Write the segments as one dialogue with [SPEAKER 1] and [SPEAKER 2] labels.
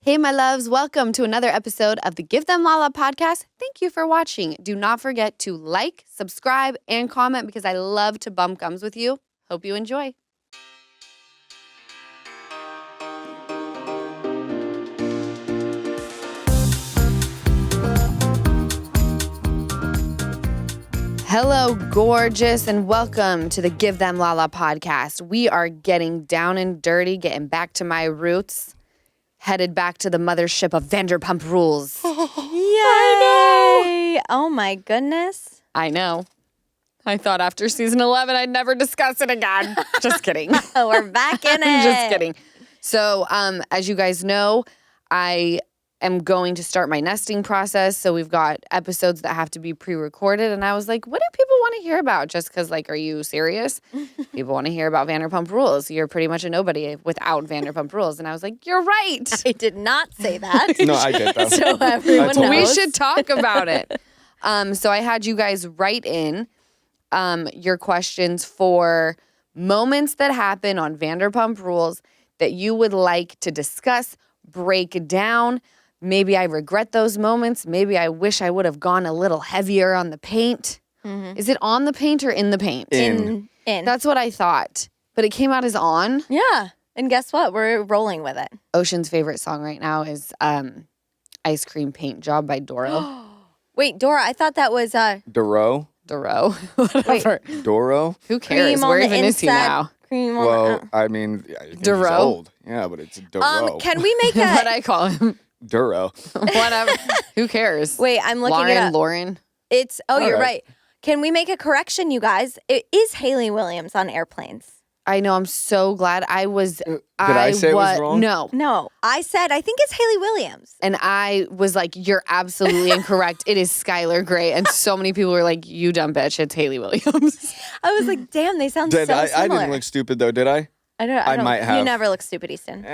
[SPEAKER 1] Hey, my loves, welcome to another episode of the Give Them Lala podcast. Thank you for watching. Do not forget to like, subscribe, and comment because I love to bump gums with you. Hope you enjoy. Hello, gorgeous, and welcome to the Give Them Lala podcast. We are getting down and dirty, getting back to my roots. Headed back to the mothership of Vanderpump Rules.
[SPEAKER 2] Yay! Oh my goodness.
[SPEAKER 1] I know. I thought after season 11 I'd never discuss it again. Just kidding.
[SPEAKER 2] We're back in it.
[SPEAKER 1] Just kidding. So, as you guys know, I am going to start my nesting process. So we've got episodes that have to be pre-recorded. And I was like, what do people want to hear about? Just because, like, are you serious? People want to hear about Vanderpump Rules. You're pretty much a nobody without Vanderpump Rules. And I was like, you're right.
[SPEAKER 2] I did not say that.
[SPEAKER 3] No, I did that.
[SPEAKER 2] So everyone knows.
[SPEAKER 1] We should talk about it. So I had you guys write in your questions for moments that happen on Vanderpump Rules that you would like to discuss, break down. Maybe I regret those moments. Maybe I wish I would have gone a little heavier on the paint. Mm-hmm. Is it on the paint or in the paint?
[SPEAKER 2] In.
[SPEAKER 1] That's what I thought. But it came out as on.
[SPEAKER 2] Yeah. And guess what? We're rolling with it.
[SPEAKER 1] Ocean's favorite song right now is Ice Cream Paint Job by Doro.
[SPEAKER 2] Wait, Dora, I thought that was
[SPEAKER 3] Doro?
[SPEAKER 1] Doro. Whatever.
[SPEAKER 3] Doro?
[SPEAKER 1] Who cares?
[SPEAKER 2] cream on
[SPEAKER 1] Where
[SPEAKER 2] the
[SPEAKER 1] even is he
[SPEAKER 2] inside,
[SPEAKER 1] now?
[SPEAKER 2] cream on
[SPEAKER 3] Well, I mean, I think
[SPEAKER 1] Doro?
[SPEAKER 3] he's old. Yeah, but it's Doro.
[SPEAKER 2] Can we make
[SPEAKER 1] What
[SPEAKER 2] a
[SPEAKER 1] I call him.
[SPEAKER 3] Duro.
[SPEAKER 1] Whatever. Who cares?
[SPEAKER 2] Wait, I'm looking it up.
[SPEAKER 1] Lauren.
[SPEAKER 2] It's you're
[SPEAKER 3] right.
[SPEAKER 2] right. Can we make a correction, you guys? It is Haley Williams on airplanes.
[SPEAKER 1] I know. I'm so glad I was.
[SPEAKER 3] Did I say it was wrong?
[SPEAKER 1] No.
[SPEAKER 2] No, I said I think it's Haley Williams.
[SPEAKER 1] And I was like, you're absolutely incorrect. It is Skylar Grey. And so many people were like, you dumb bitch. It's Haley Williams.
[SPEAKER 2] I was like, damn, they sound so
[SPEAKER 3] I
[SPEAKER 2] similar.
[SPEAKER 3] didn't look stupid, though, did I?
[SPEAKER 2] I don't.
[SPEAKER 3] I might have.
[SPEAKER 2] You never look stupid, Easton.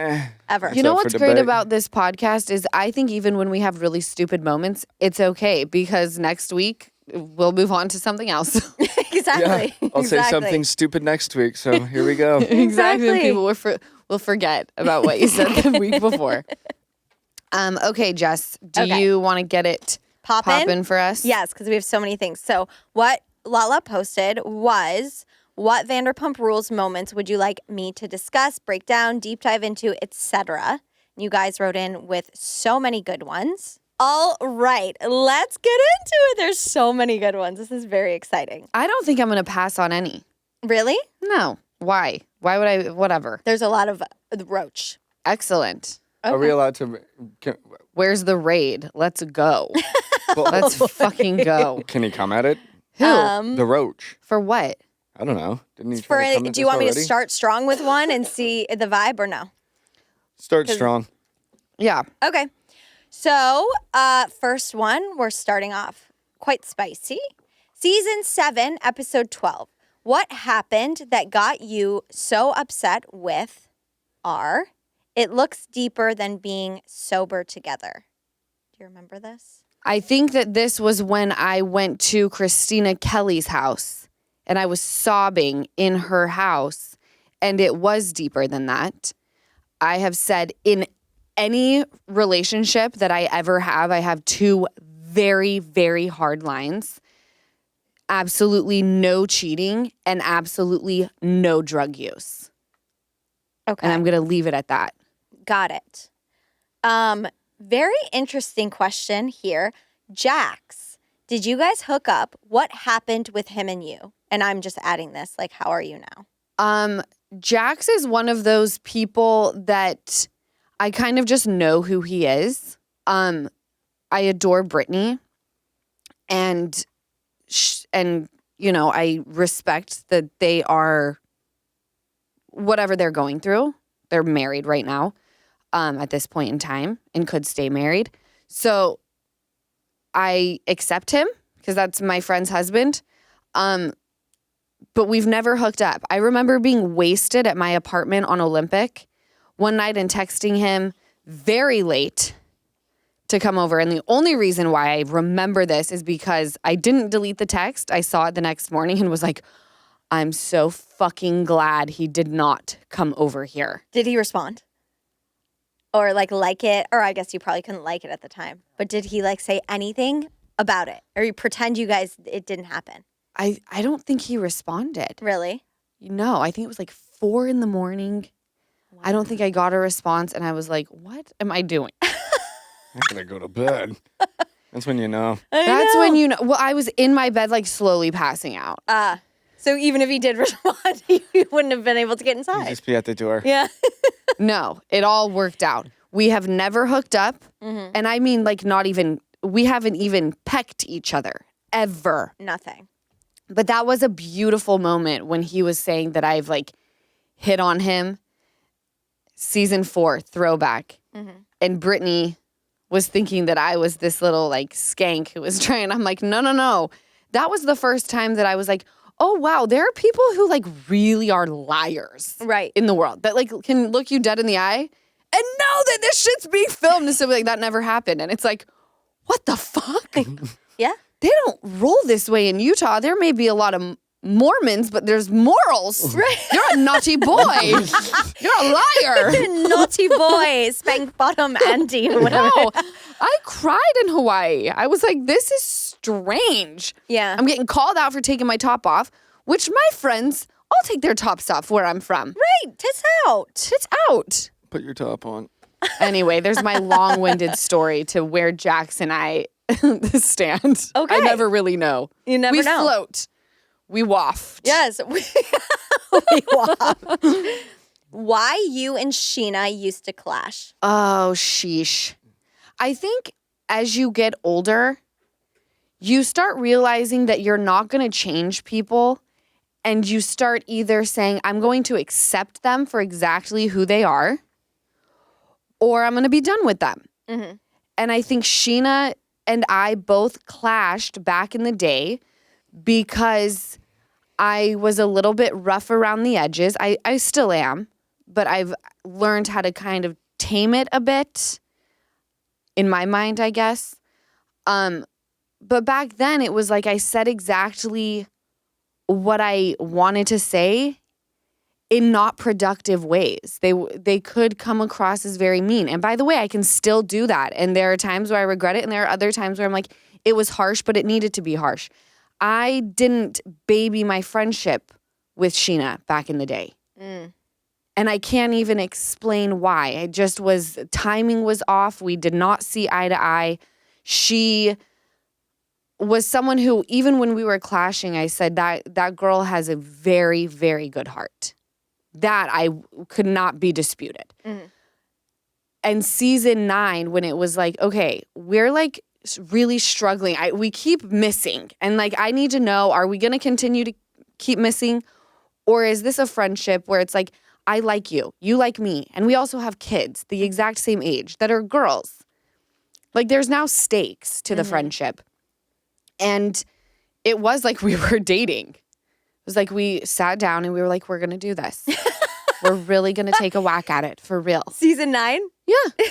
[SPEAKER 2] Ever.
[SPEAKER 1] You know
[SPEAKER 3] up for
[SPEAKER 1] what's great
[SPEAKER 3] debate.
[SPEAKER 1] about this podcast is I think even when we have really stupid moments, it's okay because next week we'll move on to something else.
[SPEAKER 2] Exactly.
[SPEAKER 3] Yeah, I'll say something stupid next week, so here we go.
[SPEAKER 1] Exactly. And people will forget about what you said the week before. Okay, Jess, do you want to get it poppin' for us?
[SPEAKER 2] Yes, because we have so many things. So what Lala posted was, what Vanderpump Rules moments would you like me to discuss, break down, deep dive into, etc.? You guys wrote in with so many good ones. All right, let's get into it. There's so many good ones. This is very exciting.
[SPEAKER 1] I don't think I'm going to pass on any.
[SPEAKER 2] Really?
[SPEAKER 1] No. Why? Why would I? Whatever.
[SPEAKER 2] There's a lot of roach.
[SPEAKER 1] Excellent.
[SPEAKER 3] Are we allowed to...
[SPEAKER 1] Where's the raid? Let's go. Let's fucking go.
[SPEAKER 3] Can he come at it?
[SPEAKER 1] Who?
[SPEAKER 3] The roach.
[SPEAKER 1] For what?
[SPEAKER 3] I don't know. Didn't he try to come at
[SPEAKER 2] Do you want me to
[SPEAKER 3] already?
[SPEAKER 2] start strong with one and see the vibe or no?
[SPEAKER 3] Start strong.
[SPEAKER 1] Yeah.
[SPEAKER 2] Okay. So, first one, we're starting off quite spicy. Season 7, episode 12. What happened that got you so upset with R? It looks deeper than being sober together. Do you remember this?
[SPEAKER 1] I think that this was when I went to Christina Kelly's house and I was sobbing in her house, and it was deeper than that. I have said in any relationship that I ever have, I have two very, very hard lines. Absolutely no cheating and absolutely no drug use.
[SPEAKER 2] Okay.
[SPEAKER 1] And I'm going to leave it at that.
[SPEAKER 2] Got it. Very interesting question here. Jax, did you guys hook up? What happened with him and you? And I'm just adding this, like, how are you now?
[SPEAKER 1] Jax is one of those people that I kind of just know who he is. I adore Brittany, and you know, I respect that they are whatever they're going through. They're married right now, at this point in time, and could stay married. So I accept him because that's my friend's husband. But we've never hooked up. I remember being wasted at my apartment on Olympic one night and texting him very late to come over. And the only reason why I remember this is because I didn't delete the text. I saw it the next morning and was like, I'm so fucking glad he did not come over here.
[SPEAKER 2] Did he respond? or like it? Or I guess you probably couldn't like it at the time. But did he like say anything about it? Or you pretend you guys, it didn't happen?
[SPEAKER 1] I don't think he responded.
[SPEAKER 2] Really?
[SPEAKER 1] No, I think it was like 4 a.m. Wow. I don't think I got a response, and I was like, what am I doing?
[SPEAKER 3] I'm going to go to bed. That's when you know.
[SPEAKER 1] That's when you know. Well, I was in my bed, like, slowly passing out.
[SPEAKER 2] So even if he did respond, you wouldn't have been able to get inside.
[SPEAKER 3] You just be at the door.
[SPEAKER 2] Yeah.
[SPEAKER 1] No, it all worked out. We have never hooked up. Mm-hmm. And I mean, like, we haven't even pecked each other, ever.
[SPEAKER 2] Nothing.
[SPEAKER 1] But that was a beautiful moment when he was saying that I've, like, hit on him. Season 4, throwback. Mm-hmm. And Brittany was thinking that I was this little, like, skank who was trying. I'm like, no. That was the first time that I was like, oh, wow, there are people who, like, really are liars.
[SPEAKER 2] Right.
[SPEAKER 1] In the world. That, like, can look you dead in the eye and know that this shit's being filmed. And so, like, that never happened. And it's like, what the fuck?
[SPEAKER 2] Yeah.
[SPEAKER 1] They don't roll this way in Utah. There may be a lot of Mormons, but there's morals.
[SPEAKER 2] Right.
[SPEAKER 1] You're a naughty boy. You're a liar.
[SPEAKER 2] Naughty boy, spank bottom Andy. Whatever.
[SPEAKER 1] No, I cried in Hawaii. I was like, this is strange.
[SPEAKER 2] Yeah.
[SPEAKER 1] I'm getting called out for taking my top off, which my friends all take their tops off where I'm from.
[SPEAKER 2] Right. Tits out.
[SPEAKER 1] Tits out.
[SPEAKER 3] Put your top on.
[SPEAKER 1] Anyway, there's my long-winded story to where Jax and I stand.
[SPEAKER 2] Okay.
[SPEAKER 1] I never really know.
[SPEAKER 2] You never know.
[SPEAKER 1] We float. We waft.
[SPEAKER 2] Yes. We waft. Why you and Scheana used to clash?
[SPEAKER 1] Oh, sheesh. I think as you get older, you start realizing that you're not going to change people, and you start either saying, I'm going to accept them for exactly who they are, or I'm going to be done with them. Mm-hmm. And I think Scheana and I both clashed back in the day because I was a little bit rough around the edges. I still am, but I've learned how to kind of tame it a bit in my mind, I guess. But back then it was like I said exactly what I wanted to say in not productive ways. They could come across as very mean. And by the way, I can still do that. And there are times where I regret it, and there are other times where I'm like, it was harsh, but it needed to be harsh. I didn't baby my friendship with Scheana back in the day. Mm. And I can't even explain why. It just was, timing was off. We did not see eye to eye. She was someone who, even when we were clashing, I said that girl has a very, very good heart. That I could not be disputed. Mm-hmm. And season 9, when it was like, okay, we're like really struggling. We keep missing. And like, I need to know, are we going to continue to keep missing? Or is this a friendship where it's like, I like you, you like me. And we also have kids the exact same age that are girls. Like there's now stakes to the friendship. And it was like we were dating. It was like we sat down and we were like, we're going to do this. We're really going to take a whack at it for real.
[SPEAKER 2] Season 9?
[SPEAKER 1] Yeah.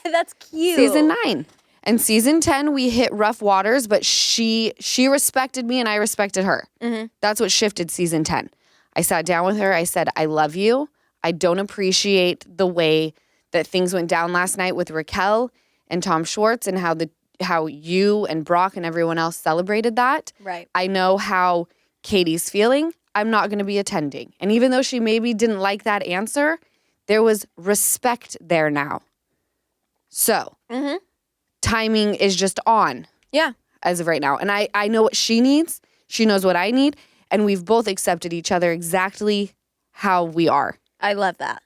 [SPEAKER 2] That's cute.
[SPEAKER 1] Season 9. And season 10, we hit rough waters, but she respected me and I respected her. Mm-hmm. That's what shifted season 10. I sat down with her. I said, I love you. I don't appreciate the way that things went down last night with Raquel and Tom Schwartz and how you and Brock and everyone else celebrated that.
[SPEAKER 2] Right.
[SPEAKER 1] I know how Katie's feeling. I'm not going to be attending. And even though she maybe didn't like that answer, there was respect there now. So, timing is just on.
[SPEAKER 2] Yeah.
[SPEAKER 1] As of right now. And I know what she needs. She knows what I need. And we've both accepted each other exactly how we are.
[SPEAKER 2] I love that.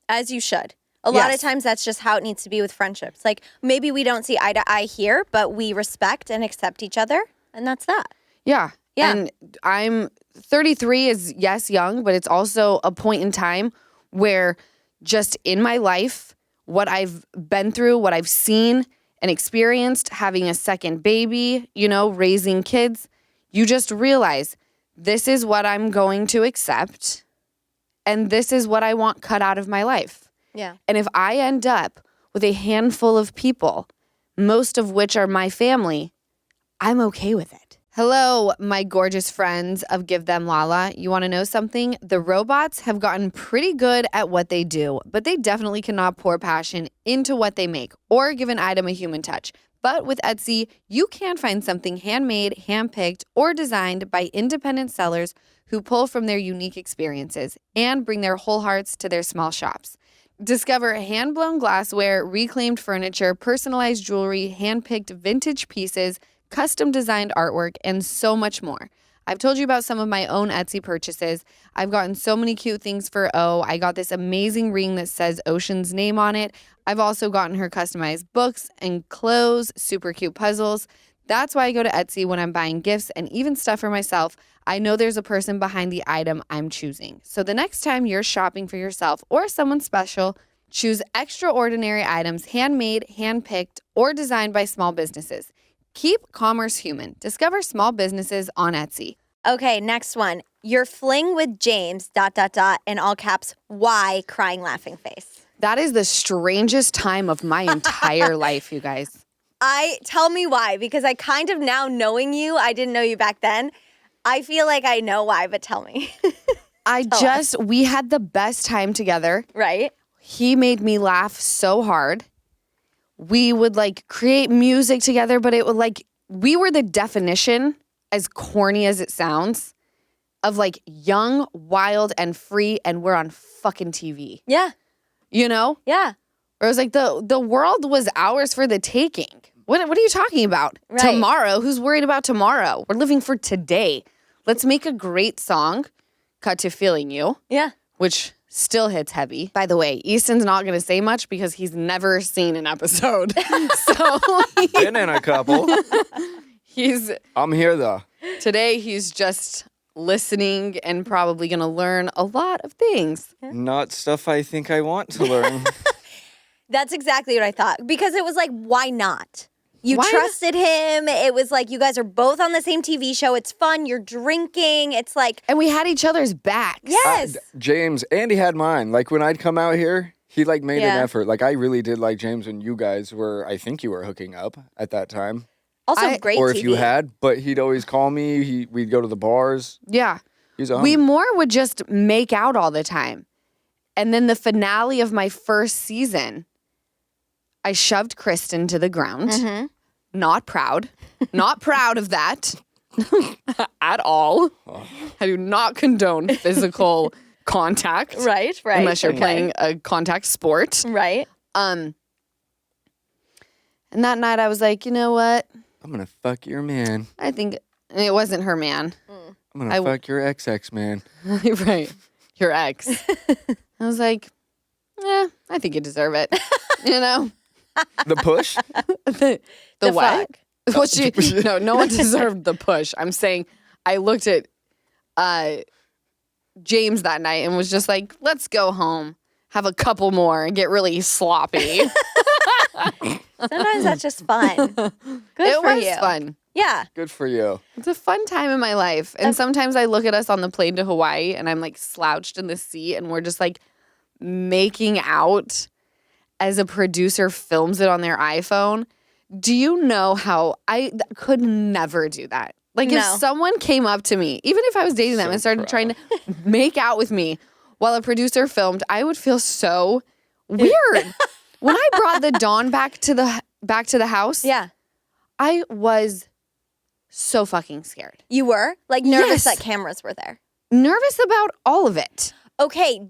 [SPEAKER 2] As you should. A lot of times that's just how it needs to be with friendships. Like maybe we don't see eye to eye here, but we respect and accept each other. And that's that.
[SPEAKER 1] Yeah.
[SPEAKER 2] Yeah.
[SPEAKER 1] And I'm 33 is, yes, young, but it's also a point in time where just in my life, what I've been through, what I've seen and experienced, having a second baby, raising kids, you just realize this is what I'm going to accept and this is what I want cut out of my life.
[SPEAKER 2] Yeah.
[SPEAKER 1] And if I end up with a handful of people, most of which are my family, I'm okay with it. Hello, my gorgeous friends of Give Them Lala. You want to know something? The robots have gotten pretty good at what they do, but they definitely cannot pour passion into what they make or give an item a human touch. But with Etsy, you can find something handmade, handpicked, or designed by independent sellers who pull from their unique experiences and bring their whole hearts to their small shops. Discover hand-blown glassware, reclaimed furniture, personalized jewelry, handpicked vintage pieces, custom-designed artwork, and so much more. I've told you about some of my own Etsy purchases. I've gotten so many cute things for O. I got this amazing ring that says Ocean's name on it. I've also gotten her customized books and clothes, super cute puzzles. That's why I go to Etsy when I'm buying gifts and even stuff for myself. I know there's a person behind the item I'm choosing. So the next time you're shopping for yourself or someone special, choose extraordinary items handmade, handpicked, or designed by small businesses. Keep commerce human. Discover small businesses on Etsy.
[SPEAKER 2] Okay, next one. Your fling with James, ... in all caps, why crying laughing face?
[SPEAKER 1] That is the strangest time of my entire life, you guys.
[SPEAKER 2] Tell me why, because I kind of now knowing you, I didn't know you back then. I feel like I know why, but tell me.
[SPEAKER 1] We had the best time together.
[SPEAKER 2] Right?
[SPEAKER 1] He made me laugh so hard. We would create music together, but it would we were the definition, as corny as it sounds, of young, wild, and free, and we're on fucking TV.
[SPEAKER 2] Yeah.
[SPEAKER 1] You know?
[SPEAKER 2] Yeah.
[SPEAKER 1] Where it was the world was ours for the taking. What are you talking about?
[SPEAKER 2] Right.
[SPEAKER 1] Tomorrow? Who's worried about tomorrow? We're living for today. Let's make a great song, Cut to Feeling You.
[SPEAKER 2] Yeah.
[SPEAKER 1] Which still hits heavy. By the way, Easton's not going to say much because he's never seen an episode. So
[SPEAKER 3] Been in a couple. I'm here though.
[SPEAKER 1] Today he's just listening and probably going to learn a lot of things.
[SPEAKER 3] Not stuff I think I want to learn.
[SPEAKER 2] That's exactly what I thought. Because it was why not? You
[SPEAKER 1] Why
[SPEAKER 2] trusted him. It was you guys are both on the same TV show. It's fun. You're drinking. It's
[SPEAKER 1] And we had each other's backs.
[SPEAKER 2] yes.
[SPEAKER 3] James, and he had mine. When I'd come out here, he made
[SPEAKER 2] Yeah.
[SPEAKER 3] an effort. I really did like James when you guys were, I think you were hooking up at that time.
[SPEAKER 2] Also great
[SPEAKER 3] Or
[SPEAKER 2] TV.
[SPEAKER 3] if you had, but he'd always call me. We'd go to the bars.
[SPEAKER 1] Yeah.
[SPEAKER 3] He's on.
[SPEAKER 1] We more would just make out all the time. And then the finale of my first season, I shoved Kristen to the ground.
[SPEAKER 2] Mm-hmm.
[SPEAKER 1] Not proud. Not proud of that at all. I do not condone physical contact.
[SPEAKER 2] Right.
[SPEAKER 1] Unless you're
[SPEAKER 2] okay.
[SPEAKER 1] playing a contact sport.
[SPEAKER 2] Right.
[SPEAKER 1] And that night I was like, you know what?
[SPEAKER 3] I'm going to fuck your man.
[SPEAKER 1] I think it wasn't her man.
[SPEAKER 3] I'm going to fuck your ex man.
[SPEAKER 1] Right. Your ex. I was like, I think you deserve it. You know?
[SPEAKER 3] The push?
[SPEAKER 1] The what?
[SPEAKER 2] fuck.
[SPEAKER 1] No one deserved the push. I'm saying I looked at James that night and was just like, let's go home, have a couple more, and get really sloppy.
[SPEAKER 2] Sometimes that's just fun. Good
[SPEAKER 1] It
[SPEAKER 2] for
[SPEAKER 1] was
[SPEAKER 2] you.
[SPEAKER 1] fun.
[SPEAKER 2] Yeah.
[SPEAKER 3] Good for you.
[SPEAKER 1] It's a fun time in my life. And sometimes I look at us on the plane to Hawaii and I'm slouched in the seat and we're just making out as a producer films it on their iPhone. Do you know how I could never do that?
[SPEAKER 2] No.
[SPEAKER 1] If someone came up to me, even if I was dating them
[SPEAKER 3] So
[SPEAKER 1] and started
[SPEAKER 3] proud.
[SPEAKER 1] trying to make out with me while a producer filmed, I would feel so weird. When I brought the Dawn back to the house,
[SPEAKER 2] Yeah.
[SPEAKER 1] I was so fucking scared.
[SPEAKER 2] You were nervous
[SPEAKER 1] Yes.
[SPEAKER 2] that cameras were there.
[SPEAKER 1] Nervous about all of it.
[SPEAKER 2] Okay.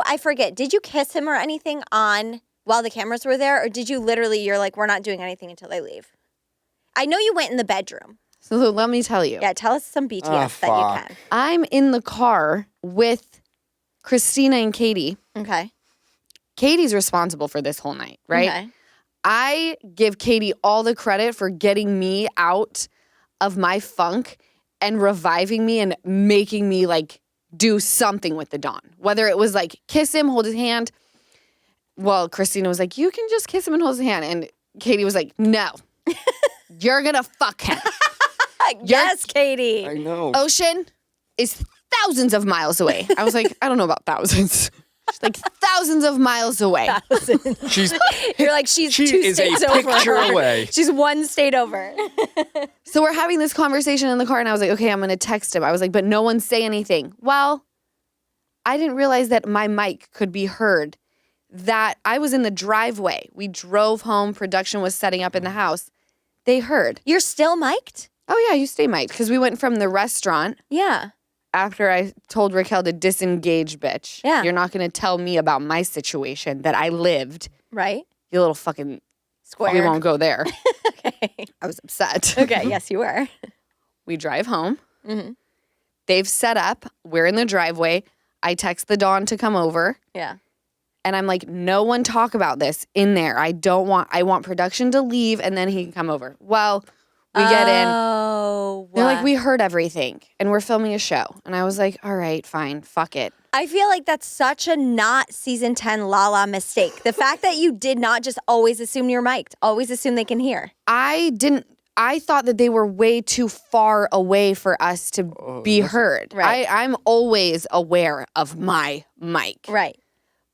[SPEAKER 2] I forget, did you kiss him or anything while the cameras were there? Or did you literally, you're we're not doing anything until they leave? I know you went in the bedroom.
[SPEAKER 1] So let me tell you.
[SPEAKER 2] Yeah, tell us some BTS that
[SPEAKER 3] fuck.
[SPEAKER 2] you can.
[SPEAKER 1] I'm in the car with Christina and Katie.
[SPEAKER 2] Okay.
[SPEAKER 1] Katie's responsible for this whole night, right?
[SPEAKER 2] Okay.
[SPEAKER 1] I give Katie all the credit for getting me out of my funk and reviving me and making me do something with the Dawn. Whether it was kiss him, hold his hand. Well, Christina was like, you can just kiss him and hold his hand. And Katie was like, no, you're going to fuck him.
[SPEAKER 2] Yes, Katie.
[SPEAKER 3] I know.
[SPEAKER 1] Ocean is thousands of miles away. I was like, I don't know about thousands. She's like thousands of miles away.
[SPEAKER 2] You're like, she's
[SPEAKER 3] she
[SPEAKER 2] 2
[SPEAKER 3] is
[SPEAKER 2] states
[SPEAKER 3] a picture
[SPEAKER 2] over.
[SPEAKER 3] away.
[SPEAKER 2] She's 1 state over.
[SPEAKER 1] So we're having this conversation in the car, and I was like, okay, I'm going to text him. I was like, but no one say anything. Well, I didn't realize that my mic could be heard, that I was in the driveway. We drove home. Production was setting up in the house. They heard.
[SPEAKER 2] You're still mic'd?
[SPEAKER 1] Oh, yeah, you stay mic'd. Because we went from the restaurant
[SPEAKER 2] Yeah.
[SPEAKER 1] after I told Raquel to disengage, bitch.
[SPEAKER 2] Yeah.
[SPEAKER 1] You're not going to tell me about my situation that I lived.
[SPEAKER 2] Right?
[SPEAKER 1] You little fucking
[SPEAKER 2] Square.
[SPEAKER 1] We won't go there.
[SPEAKER 2] Okay.
[SPEAKER 1] I was upset.
[SPEAKER 2] Okay, yes, you were.
[SPEAKER 1] We drive home.
[SPEAKER 2] Mm-hmm.
[SPEAKER 1] They've set up. We're in the driveway. I text the Dawn to come over.
[SPEAKER 2] Yeah.
[SPEAKER 1] And I'm like, no one talk about this in there. I want production to leave and then he can come over. Well, we get in.
[SPEAKER 2] Oh,
[SPEAKER 1] They're like, we heard everything and we're filming a show. And I was like, all right, fine, fuck it.
[SPEAKER 2] I feel like that's such a not season 10 Lala mistake. The fact that you did not just always assume you're mic'd, always assume they can hear.
[SPEAKER 1] I thought that they were way too far away for us to be heard.
[SPEAKER 2] Right.
[SPEAKER 1] I'm always aware of my mic.
[SPEAKER 2] Right.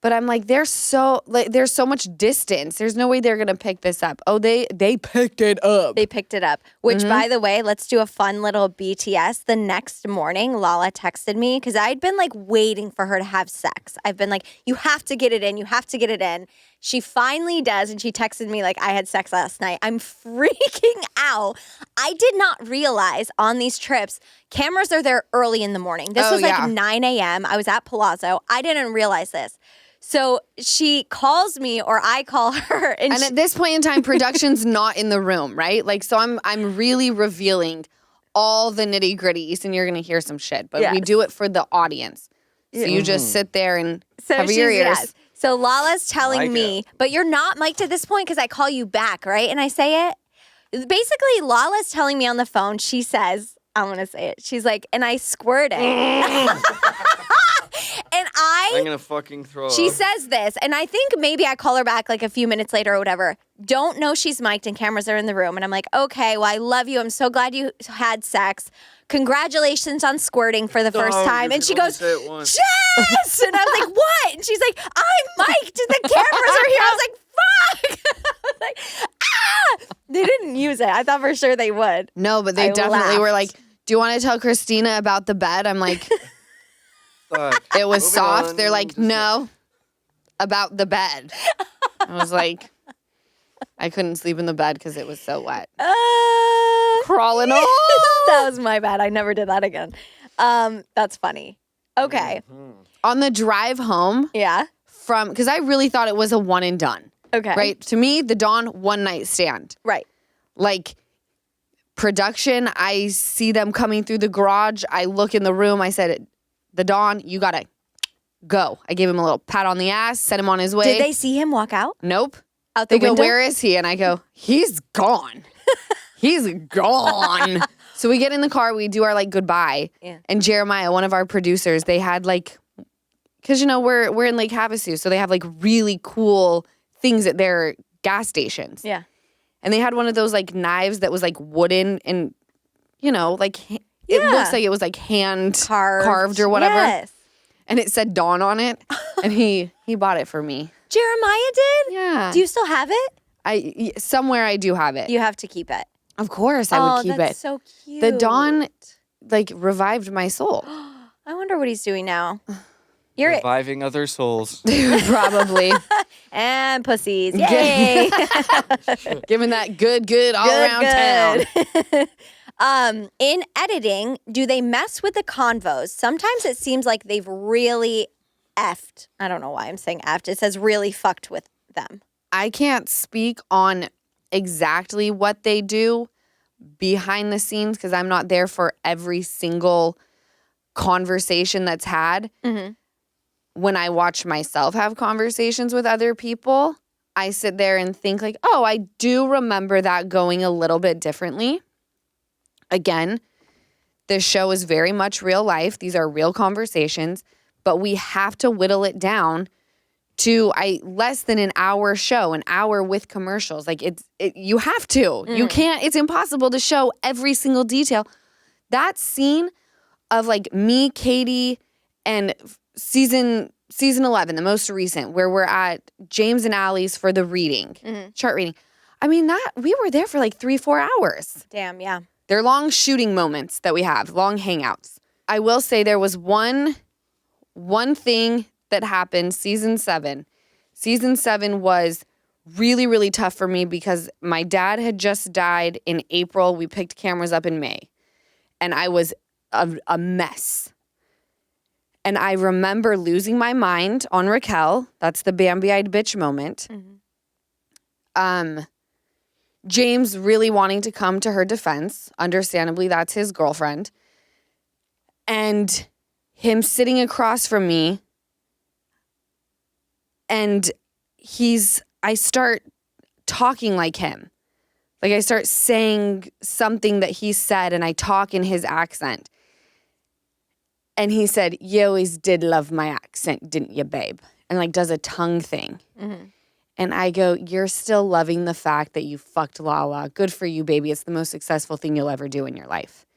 [SPEAKER 1] But I'm like, there's so much distance. There's no way they're gonna pick this up. Oh, they picked it up.
[SPEAKER 2] They picked it up. Which, by the way, let's do a fun little BTS. The next morning, Lala texted me because I'd been like waiting for her to have sex. I've been like, you have to get it in. You have to get it in. She finally does, and she texted me like, I had sex last night. I'm freaking out. I did not realize on these trips, cameras are there early in the morning. This was like 9 a.m. I was at Palazzo. I didn't realize this. So she calls me or I call her. And
[SPEAKER 1] at this point in time, production's not in the room, right? Like, so I'm really revealing all the nitty gritties and you're going to hear some shit. But we do it for the audience. So you just sit there and cover your ears.
[SPEAKER 2] Yes. So Lala's telling me, but you're not mic'd at this point because I call you back, right? And I say it. Basically, Lala's telling me on the phone, she says, I'm going to say it. She's like, and I squirted. And
[SPEAKER 3] I'm going to fucking throw
[SPEAKER 2] She
[SPEAKER 3] up.
[SPEAKER 2] says this, and I think maybe I call her back like a few minutes later or whatever. Don't know she's mic'd and cameras are in the room. And I'm like, okay, well, I love you. I'm so glad you had sex. Congratulations on squirting for the first time. And she goes, yes! And I was like, what? And she's like, I'm mic'd and the cameras are here. I was like, fuck! I was like, ah! They didn't use it. I thought for sure they would.
[SPEAKER 1] No, but they definitely were like, do you want to tell Christina about the bed? I'm like... It was soft. They're like, no, about the bed. I was like, I couldn't sleep in the bed because it was so wet. Crawling off.
[SPEAKER 2] That was my bad. I never did that again. That's funny. Okay.
[SPEAKER 1] On the drive home.
[SPEAKER 2] Yeah.
[SPEAKER 1] Because I really thought it was a one and done.
[SPEAKER 2] Okay.
[SPEAKER 1] Right? To me, the Dawn one night stand.
[SPEAKER 2] Right.
[SPEAKER 1] Like production, I see them coming through the garage. I look in the room. I said, the Dawn, you gotta go. I gave him a little pat on the ass, sent him on his way.
[SPEAKER 2] Did they see him walk out?
[SPEAKER 1] Nope.
[SPEAKER 2] Out the
[SPEAKER 1] window?
[SPEAKER 2] window?
[SPEAKER 1] Where is he? And I go, he's gone. He's gone. So we get in the car, we do our like goodbye.
[SPEAKER 2] Yeah.
[SPEAKER 1] And Jeremiah, one of our producers, they had like, because you know we're in Lake Havasu, so they have like really cool things at their gas stations.
[SPEAKER 2] Yeah.
[SPEAKER 1] And they had one of those like knives that was like wooden and, you know, like it looks like it was like hand carved or whatever.
[SPEAKER 2] Yes.
[SPEAKER 1] And it said Dawn on it. And he bought it for me.
[SPEAKER 2] Jeremiah did?
[SPEAKER 1] Yeah.
[SPEAKER 2] Do you still have it?
[SPEAKER 1] Somewhere I do have it.
[SPEAKER 2] You have to keep it.
[SPEAKER 1] Of course I would keep
[SPEAKER 2] that's
[SPEAKER 1] it.
[SPEAKER 2] so cute.
[SPEAKER 1] The Dawn like revived my soul.
[SPEAKER 2] I wonder what he's doing now.
[SPEAKER 3] Reviving other souls.
[SPEAKER 1] Probably.
[SPEAKER 2] And pussies. Yay.
[SPEAKER 1] Giving that good all around town.
[SPEAKER 2] In editing, do they mess with the convos? Sometimes it seems like they've really effed. I don't know why I'm saying effed. It says really fucked with them.
[SPEAKER 1] I can't speak on exactly what they do behind the scenes because I'm not there for every single conversation that's had. Mm-hmm. When I watch myself have conversations with other people, I sit there and think like, oh, I do remember that going a little bit differently. Again, this show is very much real life. These are real conversations, but we have to whittle it down to less than an hour show, an hour with commercials. Like you have to. Mm-hmm. You can't. It's impossible to show every single detail. That scene of like me, Katie, and season season 11, the most recent, where we're at James and Allie's for the reading, chart reading. I mean, we were there for like 3-4 hours.
[SPEAKER 2] Damn, yeah.
[SPEAKER 1] They're long shooting moments that we have, long hangouts. I will say there was one thing that happened season 7. Season 7 was really, really tough for me because my dad had just died in April. We picked cameras up in May. And I was a mess. And I remember losing my mind on Raquel. That's the bambi-eyed bitch moment. James really wanting to come to her defense. Understandably, that's his girlfriend. And him sitting across from me. And I start talking like him. Like I start saying something that he said and I talk in his accent. And he said, "You always did love my accent, didn't you, babe?" And like does a tongue thing. And I go, "You're still loving the fact that you fucked Lala. Good for you, baby. It's the most successful thing you'll ever do in your life."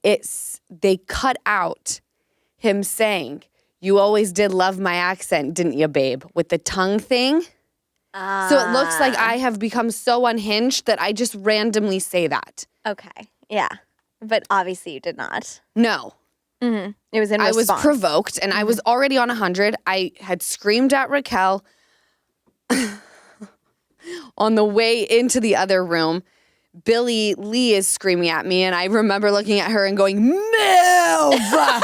[SPEAKER 1] They cut out him saying, "You always did love my accent, didn't you, babe?" with the tongue thing. So it looks like I have become so unhinged that I just randomly say that.
[SPEAKER 2] Okay, yeah. But obviously you did not.
[SPEAKER 1] No.
[SPEAKER 2] It was in response.
[SPEAKER 1] I was provoked, and I was already on 100. I had screamed at Raquel on the way into the other room. Billy Lee is screaming at me, and I remember looking at her and going, "Move!"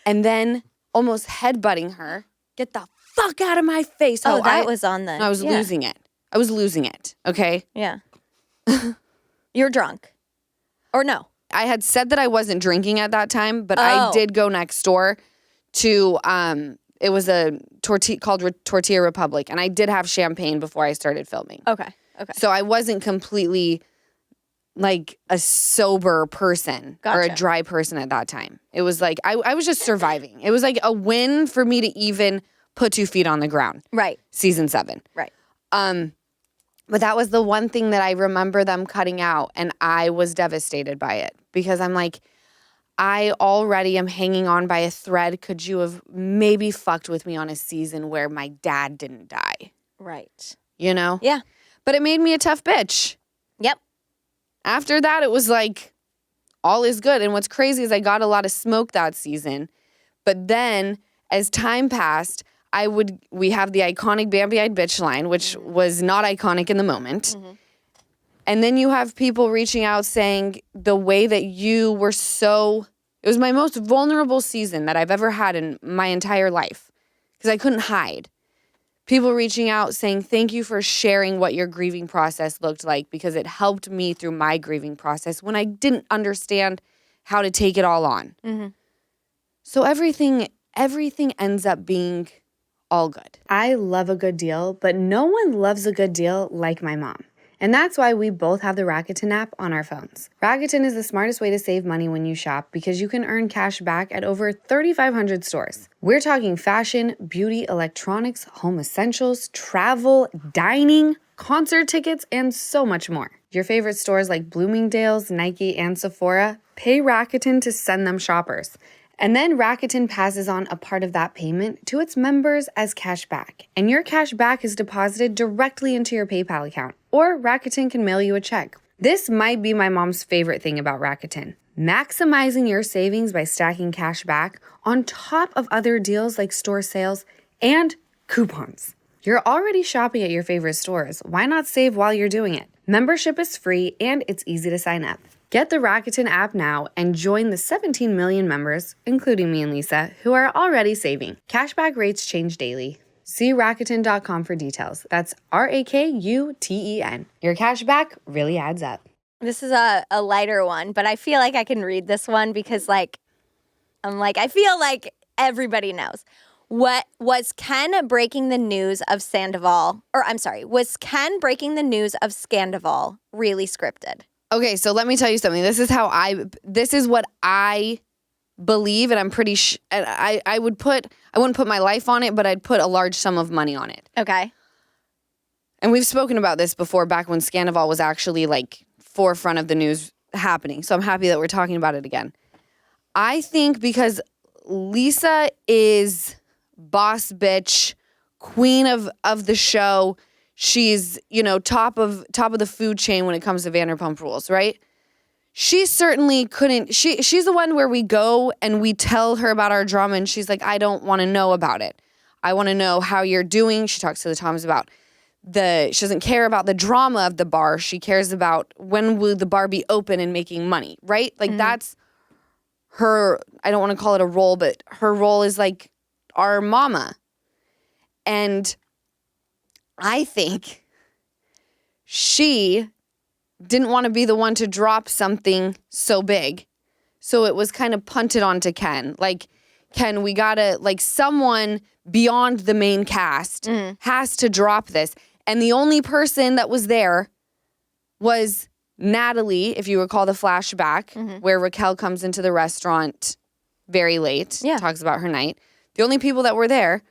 [SPEAKER 1] And then almost headbutting her. "Get the fuck out of my face."
[SPEAKER 2] Oh, that was on the...
[SPEAKER 1] I was losing it. I was losing it, okay?
[SPEAKER 2] Yeah. You're drunk. Or no?
[SPEAKER 1] I had said that I wasn't drinking at that time, but I did go next door to, it was a called Tortilla Republic, and I did have champagne before I started filming.
[SPEAKER 2] Okay.
[SPEAKER 1] So I wasn't completely like a sober person or a dry person at that time. It was like, I was just surviving. It was like a win for me to even put 2 feet on the ground.
[SPEAKER 2] Right.
[SPEAKER 1] Season 7.
[SPEAKER 2] Right.
[SPEAKER 1] But that was the one thing that I remember them cutting out, and I was devastated by it because I'm like, I already am hanging on by a thread. Could you have maybe fucked with me on a season where my dad didn't die?
[SPEAKER 2] Right.
[SPEAKER 1] You know?
[SPEAKER 2] Yeah.
[SPEAKER 1] But it made me a tough bitch.
[SPEAKER 2] Yep.
[SPEAKER 1] After that, it was like, all is good. And what's crazy is I got a lot of smoke that season. But then, as time passed, we have the iconic bambi-eyed bitch line, which was not iconic in the moment. And then you have people reaching out saying the way that you were it was my most vulnerable season that I've ever had in my entire life because I couldn't hide. People reaching out saying, "Thank you for sharing what your grieving process looked like because it helped me through my grieving process when I didn't understand how to take it all on." So everything ends up being all good. I love a good deal, but no one loves a good deal like my mom. And that's why we both have the Rakuten app on our phones. Rakuten is the smartest way to save money when you shop because you can earn cash back at over 3,500 stores. We're talking fashion, beauty, electronics, home essentials, travel, dining, concert tickets, and so much more. Your favorite stores like Bloomingdale's, Nike, and Sephora pay Rakuten to send them shoppers. And then Rakuten passes on a part of that payment to its members as cash back. And your cash back is deposited directly into your PayPal account. Or Rakuten can mail you a check. This might be my mom's favorite thing about Rakuten. Maximizing your savings by stacking cash back on top of other deals like store sales and coupons. You're already shopping at your favorite stores. Why not save while you're doing it? Membership is free and it's easy to sign up. Get the Rakuten app now and join the 17 million members, including me and Lisa, who are already saving. Cashback rates change daily. See Rakuten.com for details. That's Rakuten. Your cashback really adds up.
[SPEAKER 2] This is a lighter one, but I feel like I can read this one because I feel like everybody knows. What was Ken breaking the news of Sandoval? Was Ken breaking the news of Scandoval really scripted?
[SPEAKER 1] Okay, so let me tell you something. This is what I believe, and I'm pretty I wouldn't put my life on it, but I'd put a large sum of money on it.
[SPEAKER 2] Okay.
[SPEAKER 1] And we've spoken about this before, back when Scandoval was actually like forefront of the news happening. So I'm happy that we're talking about it again. I think because Lisa is boss bitch, queen of the show. She's, top of the food chain when it comes to Vanderpump Rules, right? She certainly couldn't. She's the one where we go and we tell her about our drama, and she's like, I don't want to know about it. I want to know how you're doing. She talks to the Toms about she doesn't care about the drama of the bar. She cares about when will the bar be open and making money, right? Like that's her, I don't want to call it a role, but her role is like our mama. And I think she didn't want to be the one to drop something so big. So it was kind of punted onto Ken. Like, Ken, we gotta, like, someone beyond the main cast has to drop this. And the only person that was there was Natalie, if you recall the flashback, where Raquel comes into the restaurant very late, talks about her night. The only people that were there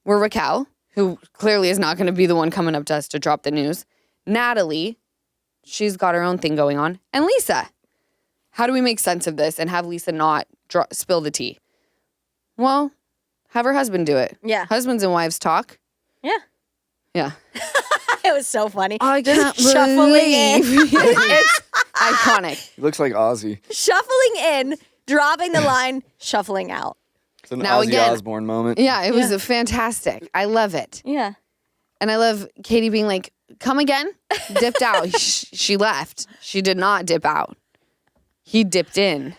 [SPEAKER 1] were Raquel, who clearly is not going to be the one coming up to us to drop the news, Natalie, she's got her own thing going on, and Lisa. How do we make sense of this and have Lisa not spill the tea? Well, have her husband do it.
[SPEAKER 2] Yeah.
[SPEAKER 1] Husbands and wives talk.
[SPEAKER 2] Yeah.
[SPEAKER 1] Yeah.
[SPEAKER 2] It was so funny.
[SPEAKER 1] I can't
[SPEAKER 2] shuffling in.
[SPEAKER 1] It's iconic.
[SPEAKER 3] He looks like Ozzy.
[SPEAKER 2] Shuffling in, dropping the line, shuffling out.
[SPEAKER 3] It's an
[SPEAKER 1] Now
[SPEAKER 3] Ozzy
[SPEAKER 1] again-
[SPEAKER 3] Osbourne moment.
[SPEAKER 1] Yeah, it was fantastic. I love it.
[SPEAKER 2] Yeah.
[SPEAKER 1] And I love Katie being like, come again? Dipped out. She left. She did not dip out. He dipped in.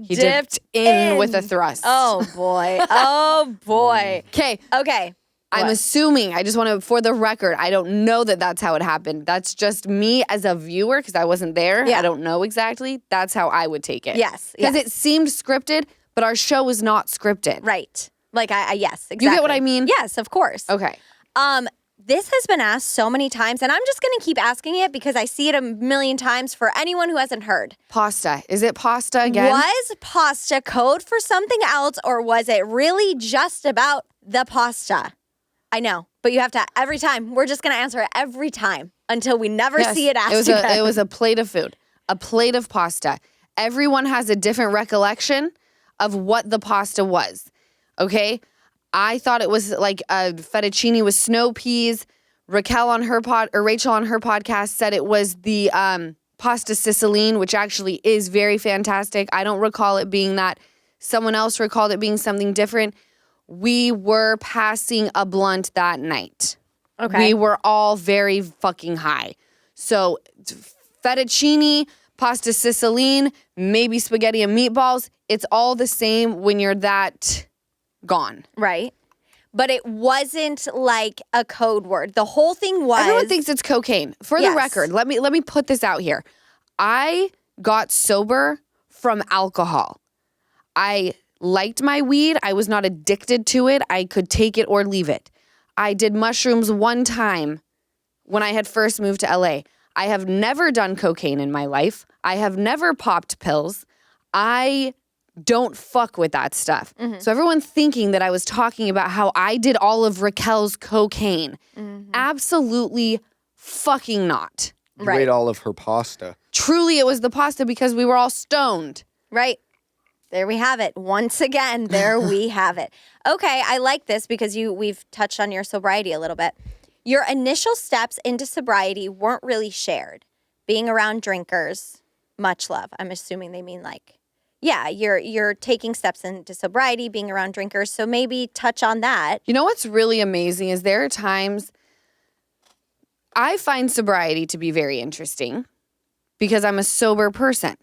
[SPEAKER 1] He dipped in with a thrust.
[SPEAKER 2] Oh, boy. Oh, boy.
[SPEAKER 1] Okay.
[SPEAKER 2] Okay.
[SPEAKER 1] I'm
[SPEAKER 2] What?
[SPEAKER 1] assuming, I just want to, for the record, I don't know that that's how it happened. That's just me as a viewer because I wasn't there.
[SPEAKER 2] Yeah.
[SPEAKER 1] I don't know exactly. That's how I would take it.
[SPEAKER 2] Yes,
[SPEAKER 1] Because
[SPEAKER 2] yes.
[SPEAKER 1] it seemed scripted, but our show was not scripted.
[SPEAKER 2] Right. Like, yes, exactly.
[SPEAKER 1] You get what I mean?
[SPEAKER 2] Yes, of course.
[SPEAKER 1] Okay.
[SPEAKER 2] This has been asked so many times, and I'm just going to keep asking it because I see it a million times for anyone who hasn't heard.
[SPEAKER 1] Pasta. Is it pasta again?
[SPEAKER 2] Was pasta code for something else, or was it really just about the pasta? I know, but you have to, every time, we're just going to answer it every time until we never
[SPEAKER 1] Yes.
[SPEAKER 2] see it asked again.
[SPEAKER 1] It was a plate of food, a plate of pasta. Everyone has a different recollection of what the pasta was, okay? I thought it was like a fettuccine with snow peas. Rachel on her podcast said it was the pasta Sicilian, which actually is very fantastic. I don't recall it being that. Someone else recalled it being something different. We were passing a blunt that night.
[SPEAKER 2] Okay.
[SPEAKER 1] We were all very fucking high. So fettuccine, pasta Sicilian, maybe spaghetti and meatballs. It's all the same when you're that gone.
[SPEAKER 2] Right. But it wasn't like a code word. The whole thing was...
[SPEAKER 1] Everyone thinks it's cocaine. For
[SPEAKER 2] Yes.
[SPEAKER 1] the record, let me put this out here. I got sober from alcohol. I liked my weed. I was not addicted to it. I could take it or leave it. I did mushrooms one time when I had first moved to LA. I have never done cocaine in my life. I have never popped pills. I don't fuck with that stuff. So everyone thinking that I was talking about how I did all of Raquel's cocaine. Absolutely fucking not.
[SPEAKER 3] You
[SPEAKER 2] Right.
[SPEAKER 3] ate all of her pasta.
[SPEAKER 1] Truly, it was the pasta because we were all stoned.
[SPEAKER 2] Right. There we have it. Once again, there we have it. Okay, I like this because we've touched on your sobriety a little bit. Your initial steps into sobriety weren't really shared. Being around drinkers, much love. I'm assuming they mean like, yeah, you're taking steps into sobriety, being around drinkers. So maybe touch on that.
[SPEAKER 1] You know what's really amazing is there are times I find sobriety to be very interesting because I'm a sober person.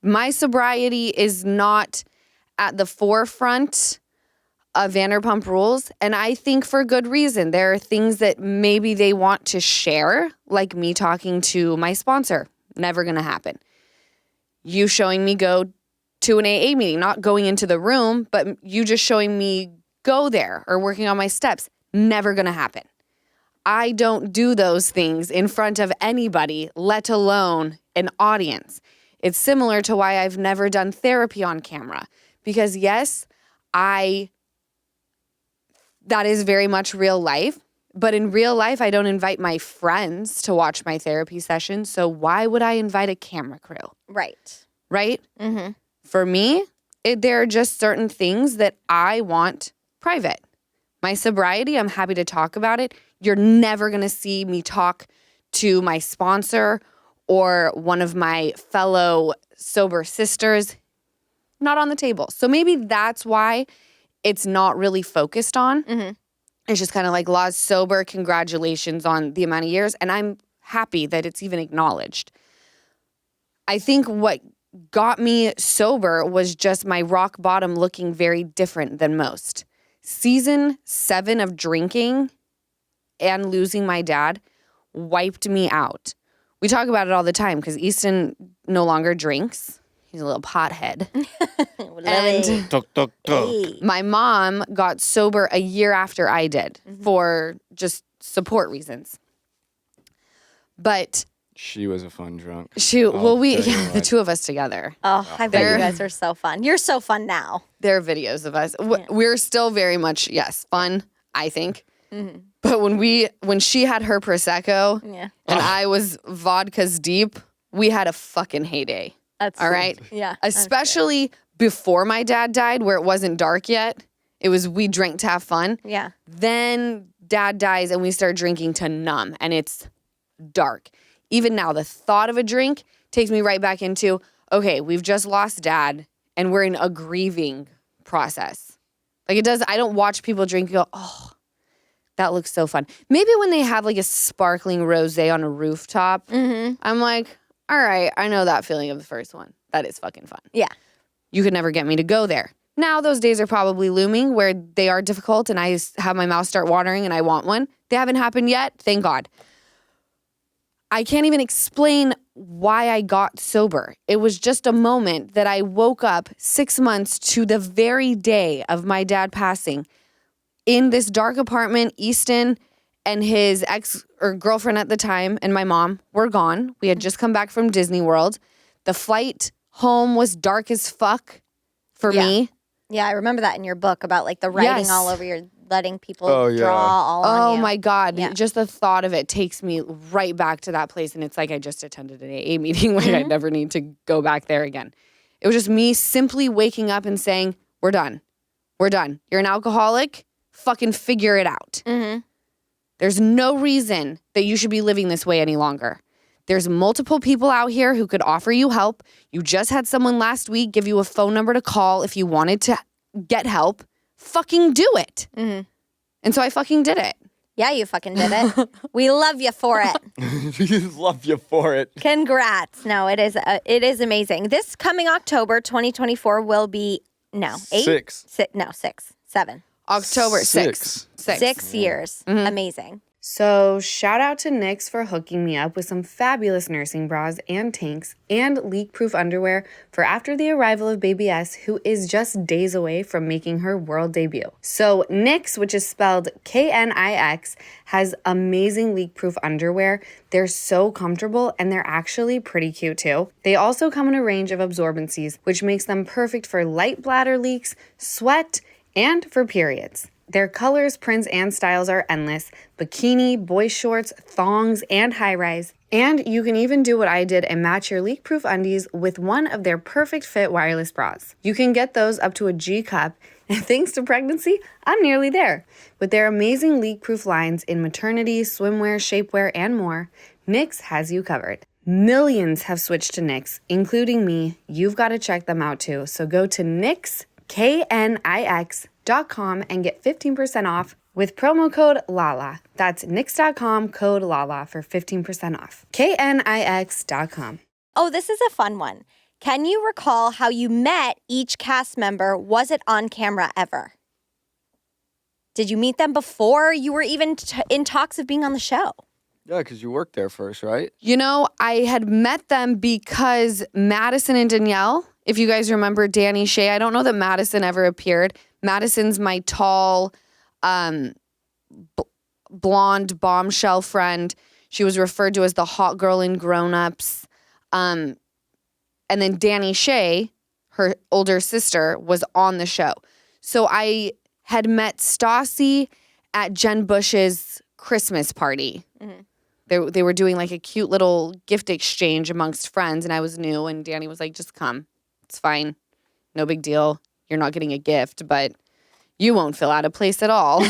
[SPEAKER 1] My sobriety is not at the forefront of Vanderpump Rules, and I think for good reason. There are things that maybe they want to share, like me talking to my sponsor. Never going to happen. You showing me go to an AA meeting, not going into the room, but you just showing me go there or working on my steps. Never going to happen. I don't do those things in front of anybody, let alone an audience. It's similar to why I've never done therapy on camera. Because yes, that is very much real life. But in real life, I don't invite my friends to watch my therapy sessions. So why would I invite a camera crew?
[SPEAKER 2] Right.
[SPEAKER 1] Right? For me, There are just certain things that I want private. My sobriety, I'm happy to talk about it. You're never going to see me talk to my sponsor or one of my fellow sober sisters. Not on the table. So maybe that's why it's not really focused on. It's just kind of like, La's sober, congratulations on the amount of years. And I'm happy that it's even acknowledged. I think what got me sober was just my rock bottom looking very different than most. Season 7 of drinking and losing my dad wiped me out. We talk about it all the time because Easton no longer drinks. He's a little pothead. And
[SPEAKER 3] Tuk, tuk, tuk.
[SPEAKER 1] my mom got sober a year after I did for just support reasons. But
[SPEAKER 3] She was a fun drunk.
[SPEAKER 1] the
[SPEAKER 3] what.
[SPEAKER 1] two of us together.
[SPEAKER 2] Oh, I bet you guys are so fun. You're so fun now.
[SPEAKER 1] There are videos of us. We're still very much, yes, fun, I think. But when she had her Prosecco
[SPEAKER 2] Yeah.
[SPEAKER 1] and I was vodkas deep, we had a fucking heyday.
[SPEAKER 2] That's
[SPEAKER 1] All right?
[SPEAKER 2] Yeah.
[SPEAKER 1] Especially before my dad died, where it wasn't dark yet. It was we drank to have fun.
[SPEAKER 2] Yeah.
[SPEAKER 1] Then dad dies and we start drinking to numb and it's dark. Even now, the thought of a drink takes me right back into, okay, we've just lost dad and we're in a grieving process. Like it does, I don't watch people drink and go, oh, that looks so fun. Maybe when they have like a sparkling rosé on a rooftop, I'm like, all right, I know that feeling of the first one. That is fucking fun.
[SPEAKER 2] Yeah.
[SPEAKER 1] You could never get me to go there. Now those days are probably looming where they are difficult and I have my mouth start watering and I want one. They haven't happened yet, thank God. I can't even explain why I got sober. It was just a moment that I woke up 6 months to the very day of my dad passing in this dark apartment. Easton and his ex or girlfriend at the time and my mom were gone. We had just come back from Disney World. The flight home was dark as fuck for me.
[SPEAKER 2] Yeah, I remember that in your book about like the writing
[SPEAKER 1] Yes.
[SPEAKER 2] all over your, letting people
[SPEAKER 3] Oh, yeah.
[SPEAKER 2] draw all on
[SPEAKER 1] Oh
[SPEAKER 2] you.
[SPEAKER 1] my God.
[SPEAKER 2] Yeah.
[SPEAKER 1] Just the thought of it takes me right back to that place. And it's like I just attended an AA meeting. Like I never need to go back there again. It was just me simply waking up and saying, we're done. We're done. You're an alcoholic. Fucking figure it out. There's no reason that you should be living this way any longer. There's multiple people out here who could offer you help. You just had someone last week give you a phone number to call if you wanted to get help. Fucking do it. And so I fucking did it.
[SPEAKER 2] Yeah, you fucking did it. We love you for it.
[SPEAKER 3] We love you for it.
[SPEAKER 2] Congrats. No, it is amazing. This coming October 2024 will be, no, 8?
[SPEAKER 3] 6.
[SPEAKER 2] 6, 7.
[SPEAKER 1] October
[SPEAKER 3] 6.
[SPEAKER 1] 6.
[SPEAKER 2] 6 years. Amazing.
[SPEAKER 1] So shout out to Knix for hooking me up with some fabulous nursing bras and tanks and leak-proof underwear for after the arrival of baby S, who is just days away from making her world debut. So Knix, which is spelled Knix, has amazing leak-proof underwear. They're so comfortable and they're actually pretty cute too. They also come in a range of absorbencies, which makes them perfect for light bladder leaks, sweat, and for periods. Their colors, prints, and styles are endless. Bikini, boy shorts, thongs, and high-rise. And you can even do what I did and match your leak-proof undies with one of their perfect fit wireless bras. You can get those up to a G cup, and thanks to pregnancy, I'm nearly there. With their amazing leak-proof lines in maternity, swimwear, shapewear, and more, Knix has you covered. Millions have switched to Knix, including me. You've got to check them out too. So go to Knix, Knix.com and get 15% off with promo code LALA. That's Knix.com, code LALA for 15% off. Knix.com.
[SPEAKER 2] Oh, this is a fun one. Can you recall how you met each cast member? Was it on camera ever? Did you meet them before you were even in talks of being on the show?
[SPEAKER 3] Yeah, because you worked there first, right?
[SPEAKER 1] You know, I had met them because Madison and Danielle, if you guys remember Danny Shay, I don't know that Madison ever appeared. Madison's my tall, blonde bombshell friend. She was referred to as the hot girl in Grown Ups. And then Danny Shay, her older sister, was on the show. So I had met Stassi at Jen Bush's Christmas party. They were doing like a cute little gift exchange amongst friends, and I was new, and Danny was like, just come. It's fine. no big deal. You're not getting a gift, but you won't feel out of place at all.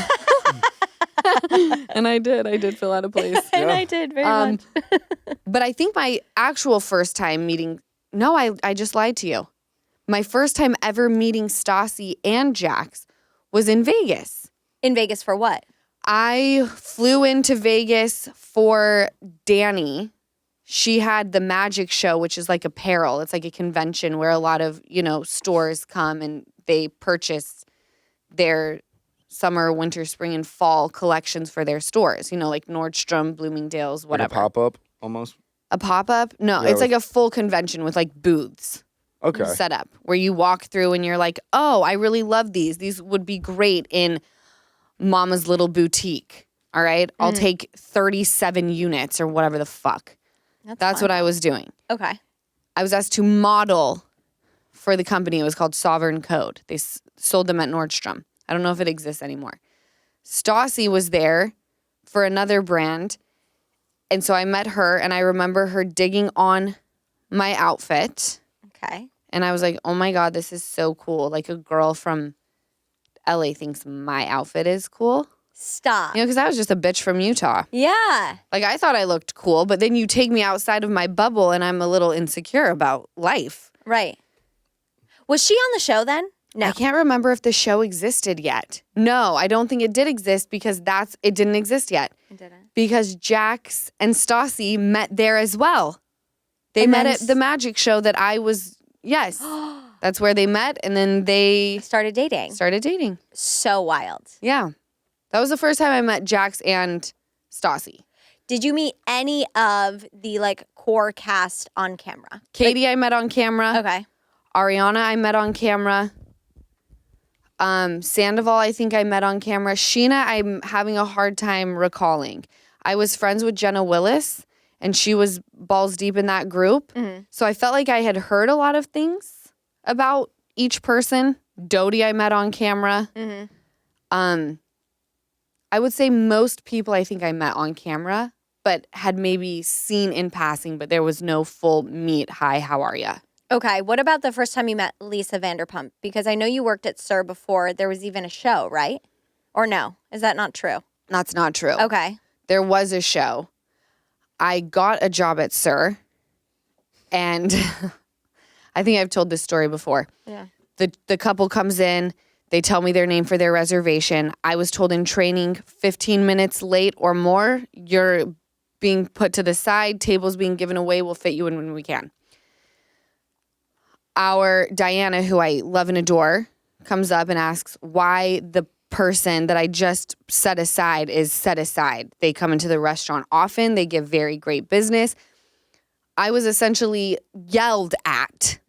[SPEAKER 1] And I did feel out of place.
[SPEAKER 2] And I did very much.
[SPEAKER 1] But I think my actual first time meeting, no, I just lied to you. My first time ever meeting Stassi and Jax was in Vegas.
[SPEAKER 2] In Vegas for what?
[SPEAKER 1] I flew into Vegas for Danny. She had the magic show, which is like apparel. It's like a convention where a lot of, stores come and they purchase their summer, winter, spring, and fall collections for their stores. Like Nordstrom, Bloomingdale's, whatever.
[SPEAKER 3] Like a pop-up almost?
[SPEAKER 1] A pop-up? No,
[SPEAKER 3] Yeah,
[SPEAKER 1] it's like a full convention with like booths.
[SPEAKER 3] Okay.
[SPEAKER 1] Set up where you walk through and you're like, oh, I really love these. These would be great in Mama's Little Boutique. All right. I'll take 37 units or whatever the fuck. That's what I was doing.
[SPEAKER 2] Okay.
[SPEAKER 1] I was asked to model for the company. It was called Sovereign Code. They sold them at Nordstrom. I don't know if it exists anymore. Stassi was there for another brand. And so I met her and I remember her digging on my outfit.
[SPEAKER 2] Okay.
[SPEAKER 1] And I was like, oh my God, this is so cool. Like a girl from LA thinks my outfit is cool.
[SPEAKER 2] Stop.
[SPEAKER 1] Because I was just a bitch from Utah.
[SPEAKER 2] Yeah.
[SPEAKER 1] Like I thought I looked cool, but then you take me outside of my bubble and I'm a little insecure about life.
[SPEAKER 2] Right. Was she on the show then? No.
[SPEAKER 1] I can't remember if the show existed yet. No, I don't think it did exist because it didn't exist yet.
[SPEAKER 2] It didn't.
[SPEAKER 1] Because Jax and Stassi met there as well. They met at the magic show that I was, yes. That's where they met and then they
[SPEAKER 2] started dating. So wild.
[SPEAKER 1] Yeah. That was the first time I met Jax and Stassi.
[SPEAKER 2] Did you meet any of the core cast on camera?
[SPEAKER 1] Katie I met on camera.
[SPEAKER 2] Okay.
[SPEAKER 1] Ariana I met on camera. Sandoval I think I met on camera. Scheana I'm having a hard time recalling. I was friends with Jenna Willis and she was balls deep in that group. Mm-hmm. So I felt like I had heard a lot of things about each person. Dodie I met on camera. Mm-hmm. I would say most people I think I met on camera, but had maybe seen in passing, but there was no full meet. Hi, how are ya?
[SPEAKER 2] Okay. What about the first time you met Lisa Vanderpump? Because I know you worked at SUR before there was even a show, right? Or no? Is that not true?
[SPEAKER 1] That's not true.
[SPEAKER 2] Okay.
[SPEAKER 1] There was a show. I got a job at SUR, and I think I've told this story before.
[SPEAKER 2] Yeah.
[SPEAKER 1] The couple comes in. They tell me their name for their reservation. I was told in training 15 minutes late or more, you're being put to the side. Tables being given away. We'll fit you in when we can. Our Diana, who I love and adore, comes up and asks why the person that I just set aside is set aside. They come into the restaurant often. They give very great business. I was essentially yelled at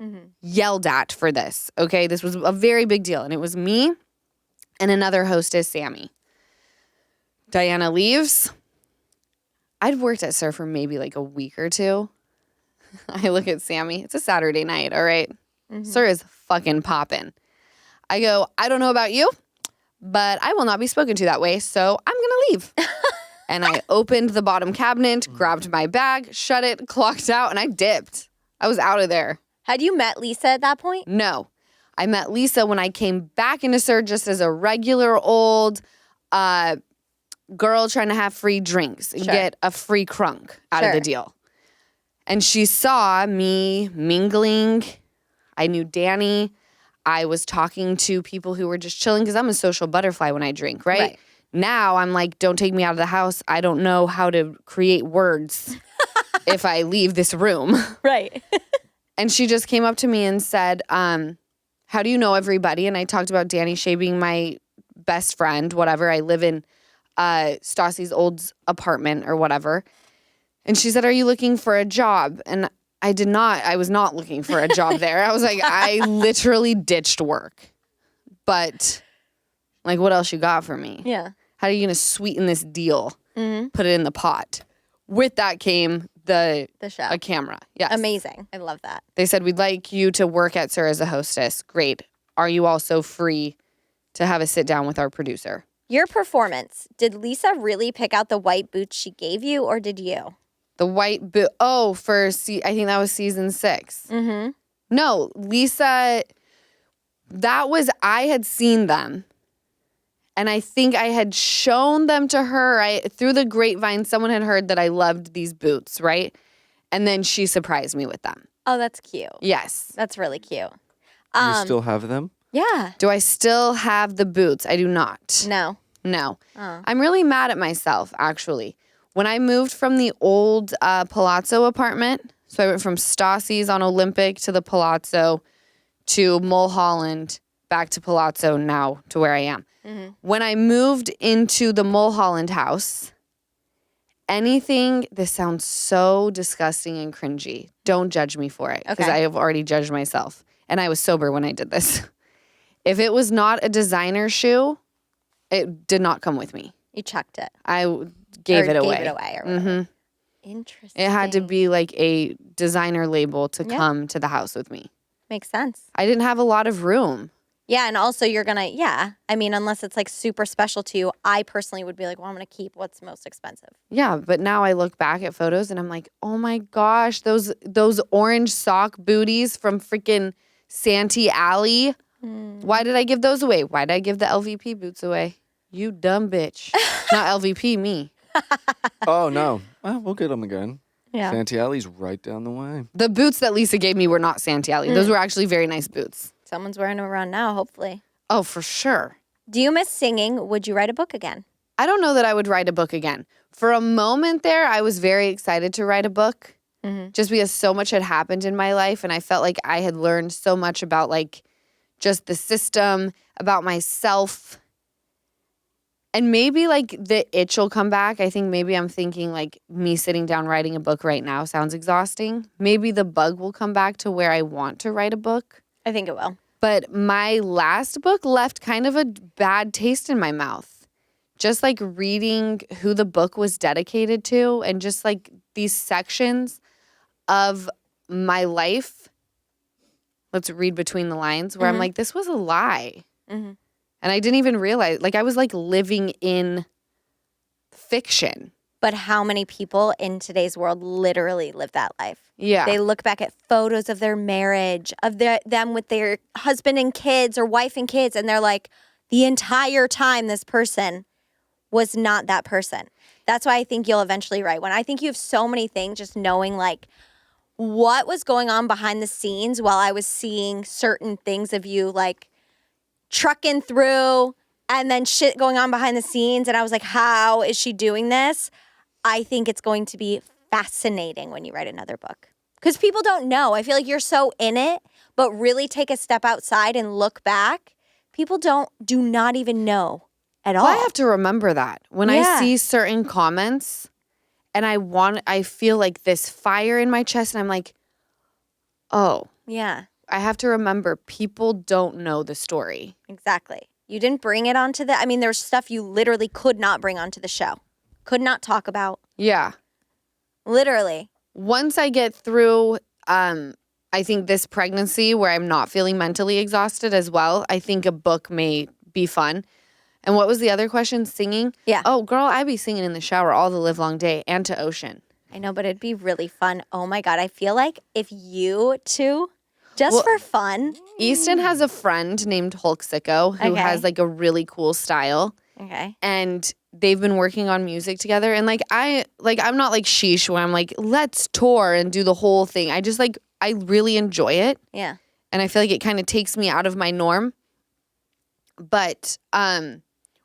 [SPEAKER 1] for this. Okay, this was a very big deal. And it was me and another hostess, Sammy. Diana leaves. I'd worked at SUR for maybe a week or two. I look at Sammy. It's a Saturday night, all right? SUR is fucking popping. I go, I don't know about you, but I will not be spoken to that way, so I'm going to leave. And I opened the bottom cabinet, grabbed my bag, shut it, clocked out, and I dipped. I was out of there.
[SPEAKER 2] Had you met Lisa at that point?
[SPEAKER 1] No. I met Lisa when I came back into SUR just as a regular old girl trying to have free drinks and get a free crunk out of the deal. And she saw me mingling. I knew Danny. I was talking to people who were just chilling because I'm a social butterfly when I drink, right? Now I'm like, don't take me out of the house. I don't know how to create words if I leave this room.
[SPEAKER 2] Right.
[SPEAKER 1] And she just came up to me and said, how do you know everybody? And I talked about Danny Shay being my best friend, whatever. I live in Stassi's old apartment or whatever. And she said, are you looking for a job? And I was not looking for a job there. I was like, I literally ditched work. But what else you got for me?
[SPEAKER 2] Yeah.
[SPEAKER 1] How are you going to sweeten this deal? Put it in the pot. With that came the
[SPEAKER 2] show.
[SPEAKER 1] A camera. Yes.
[SPEAKER 2] Amazing. I love that.
[SPEAKER 1] They said, we'd like you to work at SUR as a hostess. Great. Are you also free to have a sit down with our producer?
[SPEAKER 2] Your performance. Did Lisa really pick out the white boots she gave you, or did you?
[SPEAKER 1] The white boot. Oh, I think that was season 6. Mm-hmm. No, Lisa, I had seen them. And I think I had shown them to her. Through the grapevine, someone had heard that I loved these boots, right? And then she surprised me with them.
[SPEAKER 2] Oh, that's cute.
[SPEAKER 1] Yes.
[SPEAKER 2] That's really cute.
[SPEAKER 3] You still have them?
[SPEAKER 2] Yeah.
[SPEAKER 1] Do I still have the boots? I do not.
[SPEAKER 2] No.
[SPEAKER 1] No.
[SPEAKER 2] Oh.
[SPEAKER 1] I'm really mad at myself, actually. When I moved from the old Palazzo apartment, so I went from Stassi's on Olympic to the Palazzo to Mulholland, back to Palazzo, now to where I am. Mm-hmm. When I moved into the Mulholland house, this sounds so disgusting and cringy. Don't judge me for it, because I have already judged myself. And I was sober when I did this. If it was not a designer shoe, it did not come with me.
[SPEAKER 2] You chucked it.
[SPEAKER 1] I gave it away.
[SPEAKER 2] Gave it away or whatever.
[SPEAKER 1] Mm-hmm.
[SPEAKER 2] Interesting.
[SPEAKER 1] It had to be like a designer label to come to the house with me.
[SPEAKER 2] Makes sense.
[SPEAKER 1] I didn't have a lot of room.
[SPEAKER 2] Yeah, and also you're going to, I mean, unless it's like super special to you, I personally would be like, well, I'm going to keep what's most expensive.
[SPEAKER 1] Yeah, but now I look back at photos and I'm like, oh my gosh, those orange sock booties from freaking Santee Alley. Why did I give those away? Why did I give the LVP boots away? You dumb bitch. Not LVP, me.
[SPEAKER 3] Oh, no. Well, we'll get them again.
[SPEAKER 2] Yeah.
[SPEAKER 3] Santee Alley's right down the way.
[SPEAKER 1] The boots that Lisa gave me were not Santee Alley. Those were actually very nice boots.
[SPEAKER 2] Someone's wearing them around now, hopefully.
[SPEAKER 1] Oh, for sure.
[SPEAKER 2] Do you miss singing? Would you write a book again?
[SPEAKER 1] I don't know that I would write a book again. For a moment there, I was very excited to write a book just because so much had happened in my life. And I felt like I had learned so much about like just the system, about myself. And maybe like the itch will come back. I think maybe I'm thinking like me sitting down writing a book right now sounds exhausting. Maybe the bug will come back to where I want to write a book.
[SPEAKER 2] I think it will.
[SPEAKER 1] But my last book left kind of a bad taste in my mouth. Just like reading who the book was dedicated to and just like these sections of my life. Let's read between the lines where I'm like, this was a lie. And I didn't even realize, like I was like living in fiction.
[SPEAKER 2] But how many people in today's world literally live that life?
[SPEAKER 1] Yeah.
[SPEAKER 2] They look back at photos of their marriage, of them with their husband and kids or wife and kids, and they're like, the entire time this person was not that person. That's why I think you'll eventually write one. I think you have so many things just knowing like what was going on behind the scenes while I was seeing certain things of you like trucking through and then shit going on behind the scenes. And I was like, how is she doing this? I think it's going to be fascinating when you write another book. Because people don't know. I feel like you're so in it, but really take a step outside and look back. People do not even know at all.
[SPEAKER 1] Well, I have to remember that. When I see certain comments and I feel like this fire in my chest and I'm like, oh.
[SPEAKER 2] Yeah.
[SPEAKER 1] I have to remember people don't know the story.
[SPEAKER 2] Exactly. You didn't bring it onto there's stuff you literally could not bring onto the show. Could not talk about.
[SPEAKER 1] Yeah.
[SPEAKER 2] Literally.
[SPEAKER 1] Once I get through, I think this pregnancy where I'm not feeling mentally exhausted as well, I think a book may be fun. And what was the other question? Singing?
[SPEAKER 2] Yeah.
[SPEAKER 1] Oh, girl, I'd be singing in the shower all the live long day and to Ocean.
[SPEAKER 2] I know, but it'd be really fun. Oh my God. I feel like if you two, just for fun.
[SPEAKER 1] Easton has a friend named Hulk Sicko who has like a really cool style.
[SPEAKER 2] Okay.
[SPEAKER 1] And they've been working on music together. And I'm not like sheesh when I'm like, let's tour and do the whole thing. I just like, I really enjoy it.
[SPEAKER 2] Yeah.
[SPEAKER 1] And I feel like it kind of takes me out of my norm. But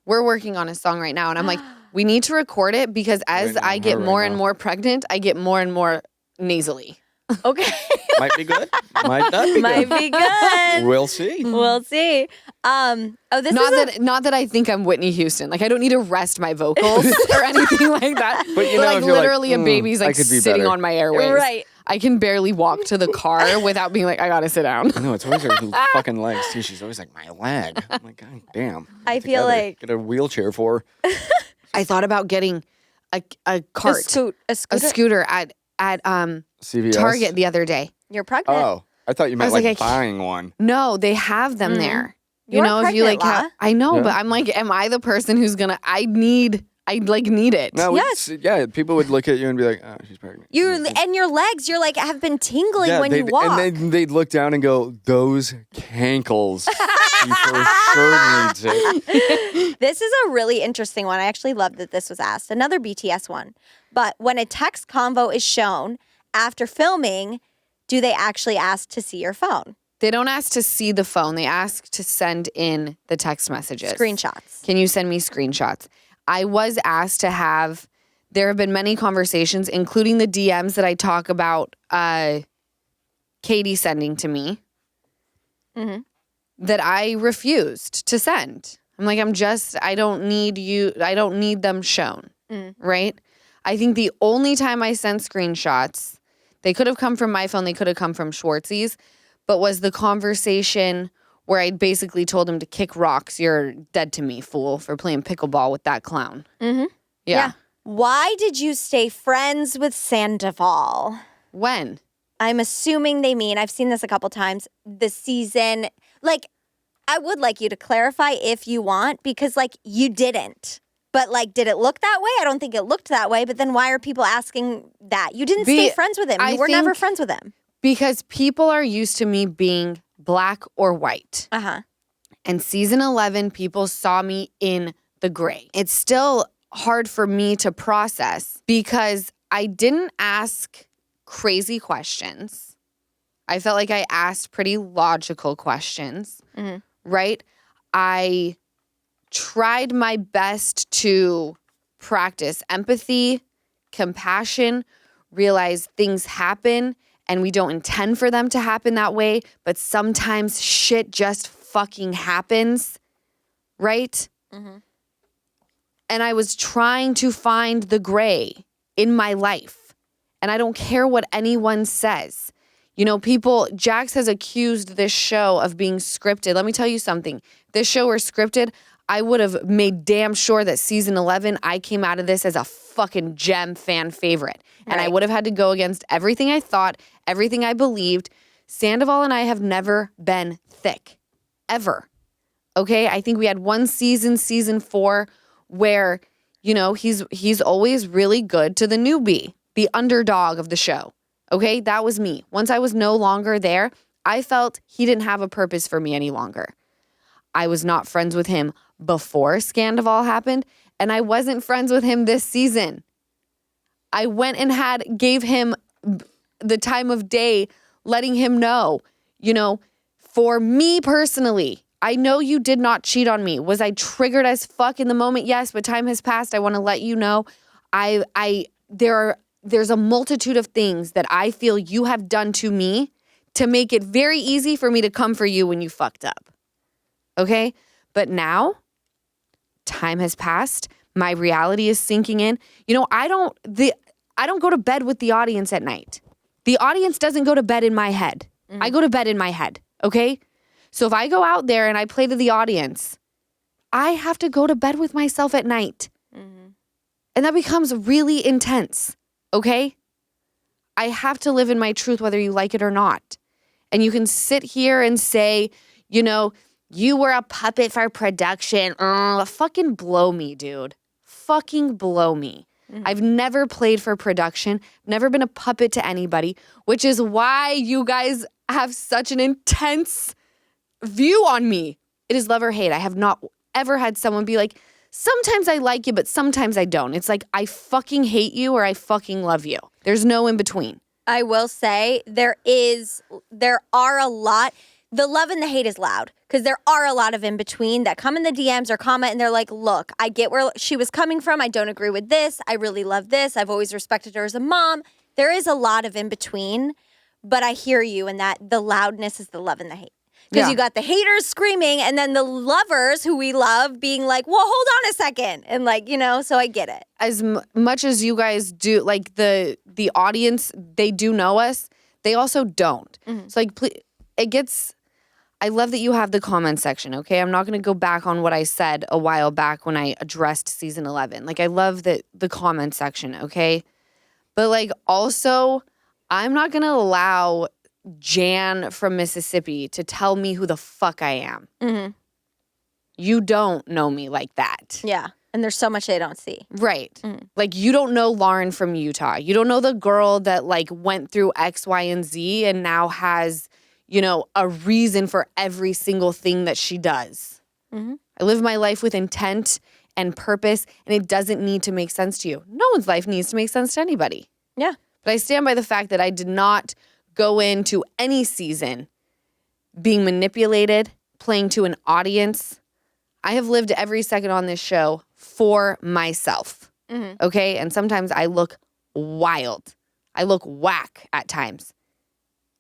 [SPEAKER 1] we're working on a song right now. And I'm like, we need to record it because as I get more and more pregnant, I get more and more nasally.
[SPEAKER 2] Okay.
[SPEAKER 3] Might be good. Might not be
[SPEAKER 2] Might
[SPEAKER 3] good.
[SPEAKER 2] be good.
[SPEAKER 3] We'll see.
[SPEAKER 2] We'll see.
[SPEAKER 1] Not that I think I'm Whitney Houston. Like I don't need to rest my vocals or anything like that.
[SPEAKER 3] But you know,
[SPEAKER 1] like
[SPEAKER 3] if you're
[SPEAKER 1] literally
[SPEAKER 3] like,
[SPEAKER 1] a baby's like
[SPEAKER 3] I could be
[SPEAKER 1] sitting
[SPEAKER 3] better.
[SPEAKER 1] on my airways.
[SPEAKER 2] Right.
[SPEAKER 1] I can barely walk to the car without being like, I gotta sit down.
[SPEAKER 3] I know, it's always her fucking legs too. She's always like, my leg. I'm like, God damn.
[SPEAKER 2] I feel like
[SPEAKER 3] Get a wheelchair for her.
[SPEAKER 1] I thought about getting a cart,
[SPEAKER 2] a
[SPEAKER 1] scooter at
[SPEAKER 3] CVS?
[SPEAKER 1] Target the other day.
[SPEAKER 2] You're pregnant.
[SPEAKER 3] Oh, I thought you meant
[SPEAKER 1] was
[SPEAKER 3] like
[SPEAKER 1] like,
[SPEAKER 3] buying one.
[SPEAKER 1] No, they have them there.
[SPEAKER 2] You are
[SPEAKER 1] if you like
[SPEAKER 2] pregnant, La.
[SPEAKER 1] I know,
[SPEAKER 3] Yeah.
[SPEAKER 1] but I'm like, am I the person who's gonna? I need I like need it.
[SPEAKER 3] No,
[SPEAKER 2] Yes.
[SPEAKER 3] yeah, people would look at you and be like, oh, she's pregnant.
[SPEAKER 2] And your legs, you're like, have been tingling when you walk.
[SPEAKER 3] And then they'd look down and go, those cankles. She for sure needs it.
[SPEAKER 2] This is a really interesting one. I actually love that this was asked. Another BTS one. But when a text convo is shown after filming, do they actually ask to see your phone?
[SPEAKER 1] They don't ask to see the phone. They ask to send in the text messages.
[SPEAKER 2] Screenshots.
[SPEAKER 1] Can you send me screenshots? I was asked to have, there have been many conversations, including the DMs that I talk about Katie sending to me, that I refused to send. I'm like, I don't need them shown, right? I think the only time I sent screenshots, they could have come from my phone, they could have come from Schwartz's, but was the conversation where I basically told him to kick rocks. You're dead to me, fool, for playing pickleball with that clown. Mm-hmm. Yeah.
[SPEAKER 2] Why did you stay friends with Sandoval?
[SPEAKER 1] When?
[SPEAKER 2] I'm assuming they mean, I've seen this a couple times, the season. Like, I would like you to clarify if you want, because, like, you didn't. But, like, did it look that way? I don't think it looked that way. But then why are people asking that? You didn't stay friends with him. You were never friends with him.
[SPEAKER 1] Because people are used to me being black or white.
[SPEAKER 2] Uh-huh.
[SPEAKER 1] And season 11, people saw me in the gray. It's still hard for me to process because I didn't ask crazy questions. I felt like I asked pretty logical questions, right? I tried my best to practice empathy, compassion, realize things happen and we don't intend for them to happen that way, but sometimes shit just fucking happens, right? And I was trying to find the gray in my life. And I don't care what anyone says. You know, Jax has accused this show of being scripted. Let me tell you something. This show were scripted, I would have made damn sure that season 11, I came out of this as a fucking gem fan favorite. And I would have had to go against everything I thought, everything I believed. Sandoval and I have never been thick, ever. Okay? I think we had one season 4, where, you know, he's always really good to the newbie, the underdog of the show. Okay? That was me. Once I was no longer there, I felt he didn't have a purpose for me any longer. I was not friends with him before Scandoval happened, and I wasn't friends with him this season. I went and gave him the time of day, letting him know, you know, for me personally, I know you did not cheat on me. Was I triggered as fuck in the moment? Yes, but time has passed. I want to let you know there's a multitude of things that I feel you have done to me to make it very easy for me to come for you when you fucked up. Okay? But now, time has passed. My reality is sinking in. You know, I don't go to bed with the audience at night. The audience doesn't go to bed in my head. I go to bed in my head, okay? So if I go out there and I play to the audience, I have to go to bed with myself at night. And that becomes really intense, okay? I have to live in my truth whether you like it or not. And you can sit here and say, you know, you were a puppet for production. Fucking blow me, dude. Fucking blow me. I've never played for production, never been a puppet to anybody, which is why you guys have such an intense view on me. It is love or hate. I have not ever had someone be like, sometimes I like you, but sometimes I don't. It's like, I fucking hate you or I fucking love you. There's no in between.
[SPEAKER 2] I will say there are a lot. The love and the hate is loud because there are a lot of in between that come in the DMs or comment and they're like, look, I get where she was coming from. I don't agree with this. I really love this. I've always respected her as a mom. There is a lot of in between, but I hear you in that the loudness is the love and the hate. Because you got the haters screaming and then the lovers who we love being like, well, hold on a second. And like, you know, so I get it.
[SPEAKER 1] As much as you guys do, like the audience, they do know us, they also don't. So like, I love that you have the comment section, okay? I'm not going to go back on what I said a while back when I addressed season 11. Like, I love the comment section, okay? But, like, also, I'm not going to allow Jan from Mississippi to tell me who the fuck I am. You don't know me like that.
[SPEAKER 2] Yeah. And there's so much they don't see.
[SPEAKER 1] Right. Like, you don't know Lauren from Utah. You don't know the girl that, like, went through X, Y, and Z and now has, you know, a reason for every single thing that she does. I live my life with intent and purpose, and it doesn't need to make sense to you. No one's life needs to make sense to anybody.
[SPEAKER 2] Yeah.
[SPEAKER 1] But I stand by the fact that I did not go into any season being manipulated, playing to an audience. I have lived every second on this show for myself, okay? And sometimes I look wild. I look whack at times.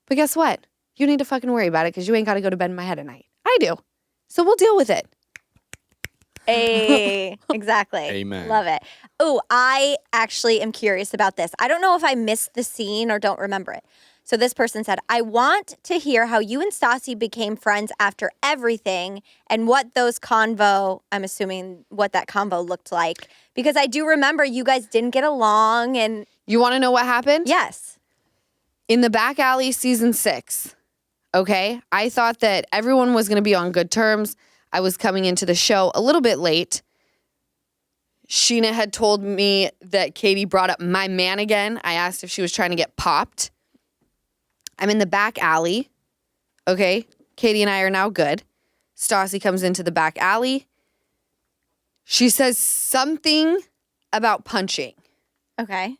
[SPEAKER 1] But guess what? You need to fucking worry about it because you ain't got to go to bed in my head at night. I do. So we'll deal with it.
[SPEAKER 2] Hey, exactly.
[SPEAKER 3] Amen.
[SPEAKER 2] Love it. Oh, I actually am curious about this. I don't know if I missed the scene or don't remember it. So this person said, I want to hear how you and Stassi became friends after everything and what those I'm assuming what that convo looked like. Because I do remember you guys didn't get along and...
[SPEAKER 1] You want to know what happened?
[SPEAKER 2] Yes.
[SPEAKER 1] In the back alley, season 6, okay, I thought that everyone was going to be on good terms. I was coming into the show a little bit late. Scheana had told me that Katie brought up my man again. I asked if she was trying to get popped. I'm in the back alley, okay? Katie and I are now good. Stassi comes into the back alley. She says something about punching.
[SPEAKER 2] Okay.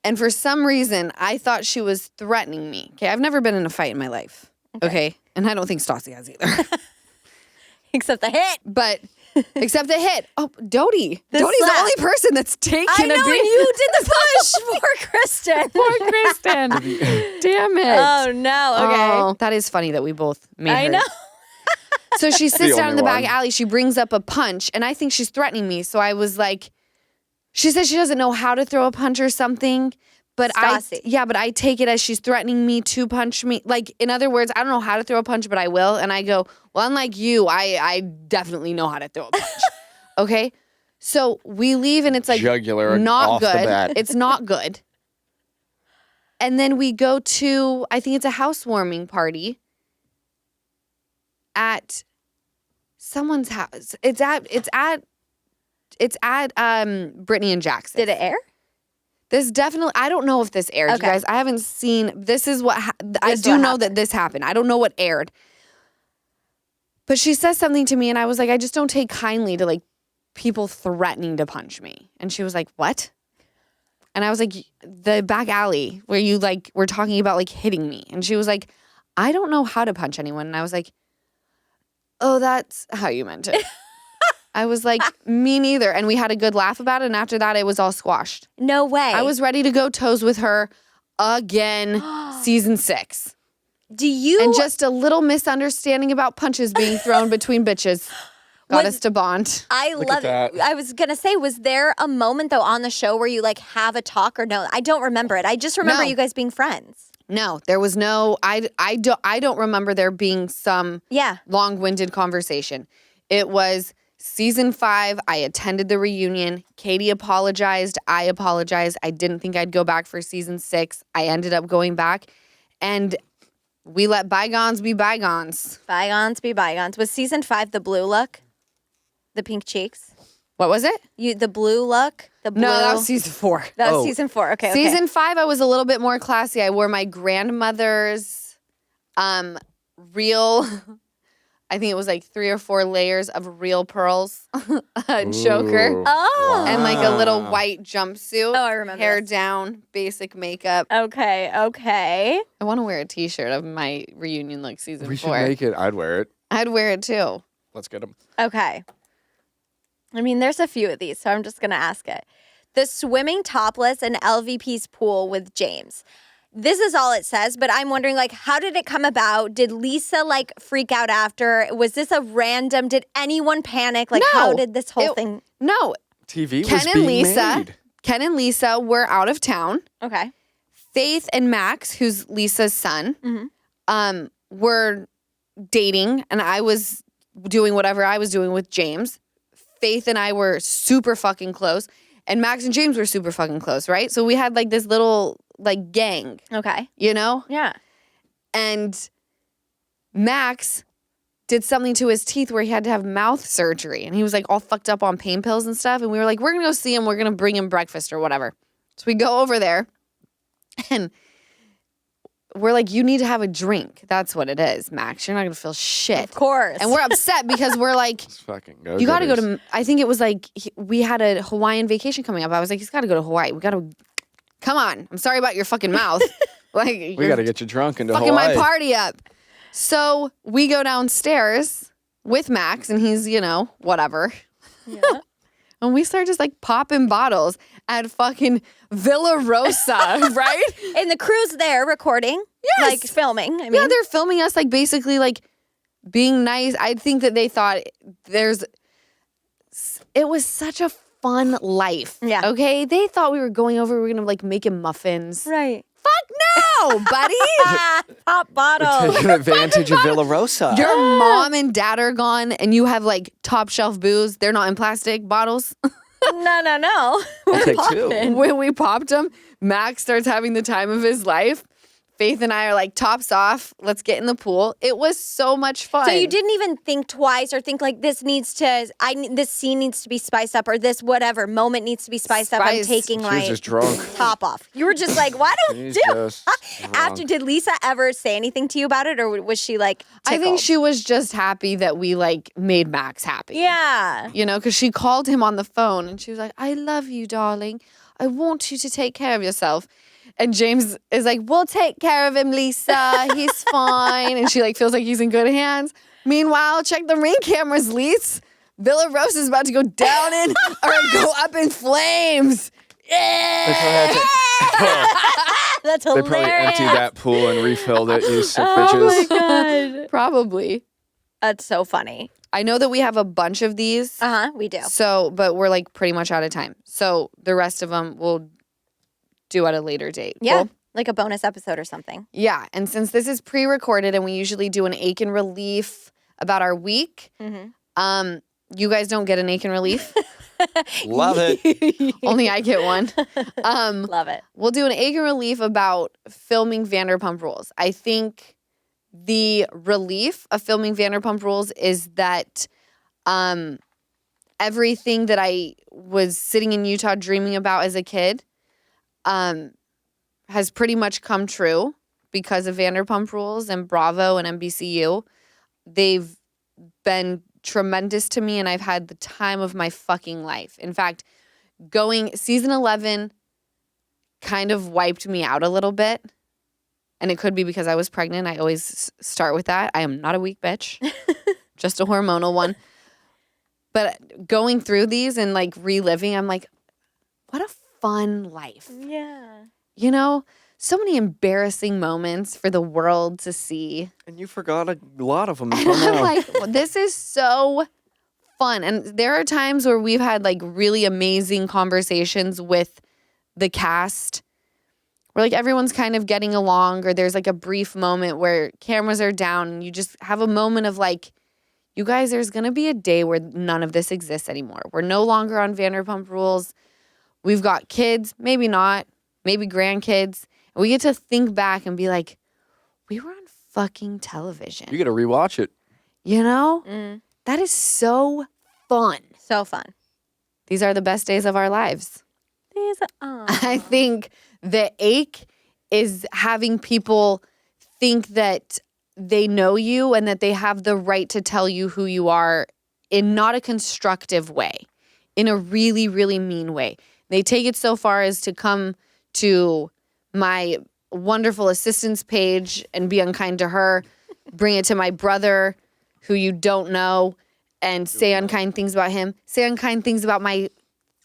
[SPEAKER 1] And for some reason, I thought she was threatening me. Okay, I've never been in a fight in my life. Okay? And I don't think Stassi has either.
[SPEAKER 2] Except the hit.
[SPEAKER 1] But except the hit. Oh, Dodie.
[SPEAKER 2] The
[SPEAKER 1] Dodie's
[SPEAKER 2] slap.
[SPEAKER 1] the only person that's taken
[SPEAKER 2] I know,
[SPEAKER 1] a
[SPEAKER 2] and
[SPEAKER 1] beat.
[SPEAKER 2] you did the push. Poor Kristen.
[SPEAKER 1] Poor Kristen. Damn it.
[SPEAKER 2] Oh, no. Okay.
[SPEAKER 1] Oh, that is funny that we both made her.
[SPEAKER 2] I know.
[SPEAKER 1] So she sits
[SPEAKER 3] The
[SPEAKER 1] down in the
[SPEAKER 3] only
[SPEAKER 1] back
[SPEAKER 3] one.
[SPEAKER 1] alley. She brings up a punch, and I think she's threatening me. So I was like, she says she doesn't know how to throw a punch or something. But
[SPEAKER 2] Stassi.
[SPEAKER 1] but I take it as she's threatening me to punch me. Like, in other words, I don't know how to throw a punch, but I will. And I go, well, unlike you, I definitely know how to throw a punch. Okay? So we leave, and it's like
[SPEAKER 3] Jugular
[SPEAKER 1] not
[SPEAKER 3] off the
[SPEAKER 1] good.
[SPEAKER 3] bat.
[SPEAKER 1] It's not good. And then we go to, I think it's a housewarming party at someone's house. It's at Brittany and Jackson.
[SPEAKER 2] Did it air?
[SPEAKER 1] This definitely, I don't know if this aired, you
[SPEAKER 2] Okay.
[SPEAKER 1] guys. I haven't seen, this is what, I
[SPEAKER 2] This is
[SPEAKER 1] do
[SPEAKER 2] what
[SPEAKER 1] know
[SPEAKER 2] happened.
[SPEAKER 1] that this happened. I don't know what aired. But she says something to me, and I was like, I just don't take kindly to, like, people threatening to punch me. And she was like, what? And I was like, the back alley where you, like, were talking about, like, hitting me. And she was like, I don't know how to punch anyone. And I was like, oh, that's how you meant it. I was like, me neither. And we had a good laugh about it. And after that, it was all squashed.
[SPEAKER 2] No way.
[SPEAKER 1] I was ready to go toes with her again, season 6.
[SPEAKER 2] Do you...
[SPEAKER 1] And just a little misunderstanding about punches being thrown between bitches got us to bond.
[SPEAKER 2] I
[SPEAKER 3] Look
[SPEAKER 2] love
[SPEAKER 3] at
[SPEAKER 2] it.
[SPEAKER 3] that.
[SPEAKER 2] I was going to say, was there a moment, though, on the show where you, like, have a talk or no? I don't remember it. I just remember
[SPEAKER 1] No.
[SPEAKER 2] you guys being friends.
[SPEAKER 1] No, there was no, I don't remember there being some
[SPEAKER 2] Yeah.
[SPEAKER 1] long-winded conversation. It was season 5. I attended the reunion. Katie apologized. I apologized. I didn't think I'd go back for season 6. I ended up going back, and we let bygones be bygones.
[SPEAKER 2] Bygones be bygones. Was season 5 the blue look? The pink cheeks?
[SPEAKER 1] What was it?
[SPEAKER 2] The blue look? The blue?
[SPEAKER 1] No, that was season 4.
[SPEAKER 2] That was
[SPEAKER 3] Oh.
[SPEAKER 2] season 4. Okay.
[SPEAKER 1] Season 5, I was a little bit more classy. I wore my grandmother's real, I think it was like 3 or 4 layers of real pearls, a choker,
[SPEAKER 3] Ooh.
[SPEAKER 2] Oh.
[SPEAKER 1] and like a little
[SPEAKER 3] Wow.
[SPEAKER 1] white jumpsuit.
[SPEAKER 2] Oh, I remember
[SPEAKER 1] Hair
[SPEAKER 2] this.
[SPEAKER 1] down, basic makeup.
[SPEAKER 2] Okay.
[SPEAKER 1] I want to wear a t-shirt of my reunion look season
[SPEAKER 3] We should
[SPEAKER 1] 4.
[SPEAKER 3] make it. I'd wear it.
[SPEAKER 1] I'd wear it too.
[SPEAKER 3] Let's get them.
[SPEAKER 2] Okay. I mean, there's a few of these, so I'm just going to ask it. The swimming topless in LVP's pool with James. This is all it says, but I'm wondering, like, how did it come about? Did Lisa, like, freak out after? Was this a random? Did anyone panic? Like,
[SPEAKER 1] No.
[SPEAKER 2] how did this whole
[SPEAKER 1] It-
[SPEAKER 2] thing?
[SPEAKER 1] No,
[SPEAKER 3] TV
[SPEAKER 1] Ken
[SPEAKER 3] was
[SPEAKER 1] and
[SPEAKER 3] being
[SPEAKER 1] Lisa.
[SPEAKER 3] made.
[SPEAKER 1] Ken and Lisa were out of town.
[SPEAKER 2] Okay.
[SPEAKER 1] Faith and Max, who's Lisa's son, were dating, and I was doing whatever I was doing with James. Faith and I were super fucking close, and Max and James were super fucking close, right? So we had like this little like gang,
[SPEAKER 2] Okay.
[SPEAKER 1] you know?
[SPEAKER 2] Yeah.
[SPEAKER 1] And Max did something to his teeth where he had to have mouth surgery. And he was like all fucked up on pain pills and stuff. And we were like, we're going to go see him. We're going to bring him breakfast or whatever. So we go over there and we're like, you need to have a drink. That's what it is, Max. You're not going to feel shit.
[SPEAKER 2] Of course.
[SPEAKER 1] And we're upset because we're like,
[SPEAKER 3] It's fucking
[SPEAKER 1] you got to go to, I think it was like, we had a Hawaiian vacation coming up. I was like, he's got to go to Hawaii. We got to, come on. I'm sorry about your fucking mouth. Like,
[SPEAKER 3] We got to get you drunk into
[SPEAKER 1] fucking
[SPEAKER 3] Hawaii.
[SPEAKER 1] my party up. So we go downstairs with Max and he's, whatever.
[SPEAKER 2] Yeah.
[SPEAKER 1] And we start just like popping bottles at fucking Villa Rosa, right?
[SPEAKER 2] And the crew's there recording.
[SPEAKER 1] Yes.
[SPEAKER 2] Like filming. I mean,
[SPEAKER 1] Yeah, they're filming us like basically like being nice. I think that they thought it was such a fun life.
[SPEAKER 2] Yeah.
[SPEAKER 1] Okay? They thought we were going over, we were going to like make him muffins.
[SPEAKER 2] right.
[SPEAKER 1] Fuck no, buddy.
[SPEAKER 2] Pop bottle.
[SPEAKER 3] Taking advantage of Villa Rosa.
[SPEAKER 1] Your mom and dad are gone and you have like top shelf booze. They're not in plastic bottles.
[SPEAKER 2] No.
[SPEAKER 3] I'll take two.
[SPEAKER 1] When we popped them, Max starts having the time of his life. Faith and I are like, tops off. Let's get in the pool. It was so much fun.
[SPEAKER 2] So you didn't even think twice or think like this scene needs to be spiced up or this whatever moment needs to be spiced up. I'm
[SPEAKER 1] Spiced.
[SPEAKER 2] taking
[SPEAKER 3] She was
[SPEAKER 2] my
[SPEAKER 3] just drunk.
[SPEAKER 2] top off. You were just like, why don't
[SPEAKER 3] She's
[SPEAKER 2] do?
[SPEAKER 3] just
[SPEAKER 2] After,
[SPEAKER 3] drunk.
[SPEAKER 2] did Lisa ever say anything to you about it, or was she like?
[SPEAKER 1] I think
[SPEAKER 2] tickled?
[SPEAKER 1] she was just happy that we like made Max happy.
[SPEAKER 2] Yeah.
[SPEAKER 1] Because she called him on the phone and she was like, I love you, darling. I want you to take care of yourself. And James is like, we'll take care of him, Lisa. He's fine. And she like feels like he's in good hands. Meanwhile, check the ring cameras, Lisa. Villa Rosa is about to go down in or go up in flames. Yeah.
[SPEAKER 2] That's
[SPEAKER 3] They
[SPEAKER 2] hilarious.
[SPEAKER 3] probably emptied that pool and refilled it, you sick
[SPEAKER 2] Oh
[SPEAKER 3] bitches.
[SPEAKER 2] my god.
[SPEAKER 1] Probably.
[SPEAKER 2] That's so funny.
[SPEAKER 1] I know that we have a bunch of these.
[SPEAKER 2] We do.
[SPEAKER 1] So, but we're like pretty much out of time. So the rest of them we'll do at a later date.
[SPEAKER 2] Yeah.
[SPEAKER 1] Cool?
[SPEAKER 2] Like a bonus episode or something.
[SPEAKER 1] Yeah. And since this is pre-recorded and we usually do an ache and relief about our week, you guys don't get an ache and relief.
[SPEAKER 3] Love it.
[SPEAKER 1] Only I get one.
[SPEAKER 2] Love it.
[SPEAKER 1] We'll do an ache and relief about filming Vanderpump Rules. I think the relief of filming Vanderpump Rules is that everything that I was sitting in Utah dreaming about as a kid has pretty much come true because of Vanderpump Rules and Bravo and NBCU. They've been tremendous to me and I've had the time of my fucking life. In fact, season 11 kind of wiped me out a little bit. And it could be because I was pregnant. I always start with that. I am not a weak bitch, just a hormonal one. But going through these and like reliving, I'm like, what a fun life.
[SPEAKER 2] Yeah.
[SPEAKER 1] So many embarrassing moments for the world to see.
[SPEAKER 3] And you forgot a lot of them.
[SPEAKER 1] And I'm like, well, this is so fun. And there are times where we've had like really amazing conversations with the cast where like everyone's kind of getting along or there's like a brief moment where cameras are down and you just have a moment of like, you guys, there's going to be a day where none of this exists anymore. We're no longer on Vanderpump Rules. We've got kids, maybe not, maybe grandkids. And we get to think back and be like, we were on fucking television.
[SPEAKER 3] You got to rewatch it.
[SPEAKER 1] That is so fun.
[SPEAKER 2] So fun.
[SPEAKER 1] These are the best days of our lives. I think the ache is having people think that they know you and that they have the right to tell you who you are in not a constructive way, in a really, really mean way. They take it so far as to come to my wonderful assistant's page and be unkind to her, bring it to my brother who you don't know and say unkind things about him, say unkind things about my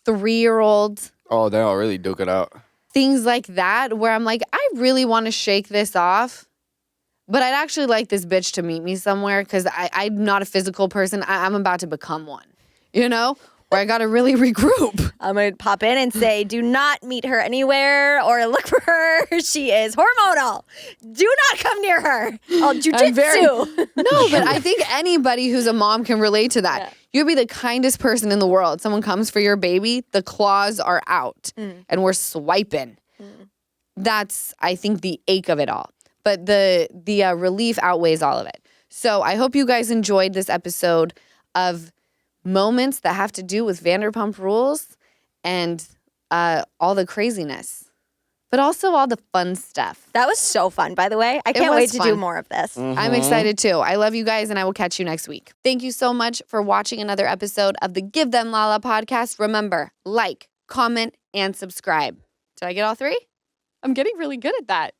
[SPEAKER 1] 3-year-old.
[SPEAKER 3] Oh, they all really duke it out.
[SPEAKER 1] Things like that where I'm like, I really want to shake this off, but I'd actually like this bitch to meet me somewhere because I'm not a physical person. I'm about to become one, where I got to really regroup.
[SPEAKER 2] I'm going to pop in and say, do not meet her anywhere or look for her. She is hormonal. Do not come near her. I'll jujitsu.
[SPEAKER 1] No, but I think anybody who's a mom can relate to that.
[SPEAKER 2] Yeah.
[SPEAKER 1] You'd be the kindest person in the world. Someone comes for your baby, the claws are out and we're swiping. That's, I think, the ache of it all. But the relief outweighs all of it. So I hope you guys enjoyed this episode of moments that have to do with Vanderpump Rules and all the craziness, but also all the fun stuff.
[SPEAKER 2] That was so fun, by the way. I can't wait to do more of this.
[SPEAKER 1] I'm excited too. I love you guys, and I will catch you next week. Thank you so much for watching another episode of the Give Them Lala podcast. Remember, like, comment, and subscribe. Did I get all three? I'm getting really good at that.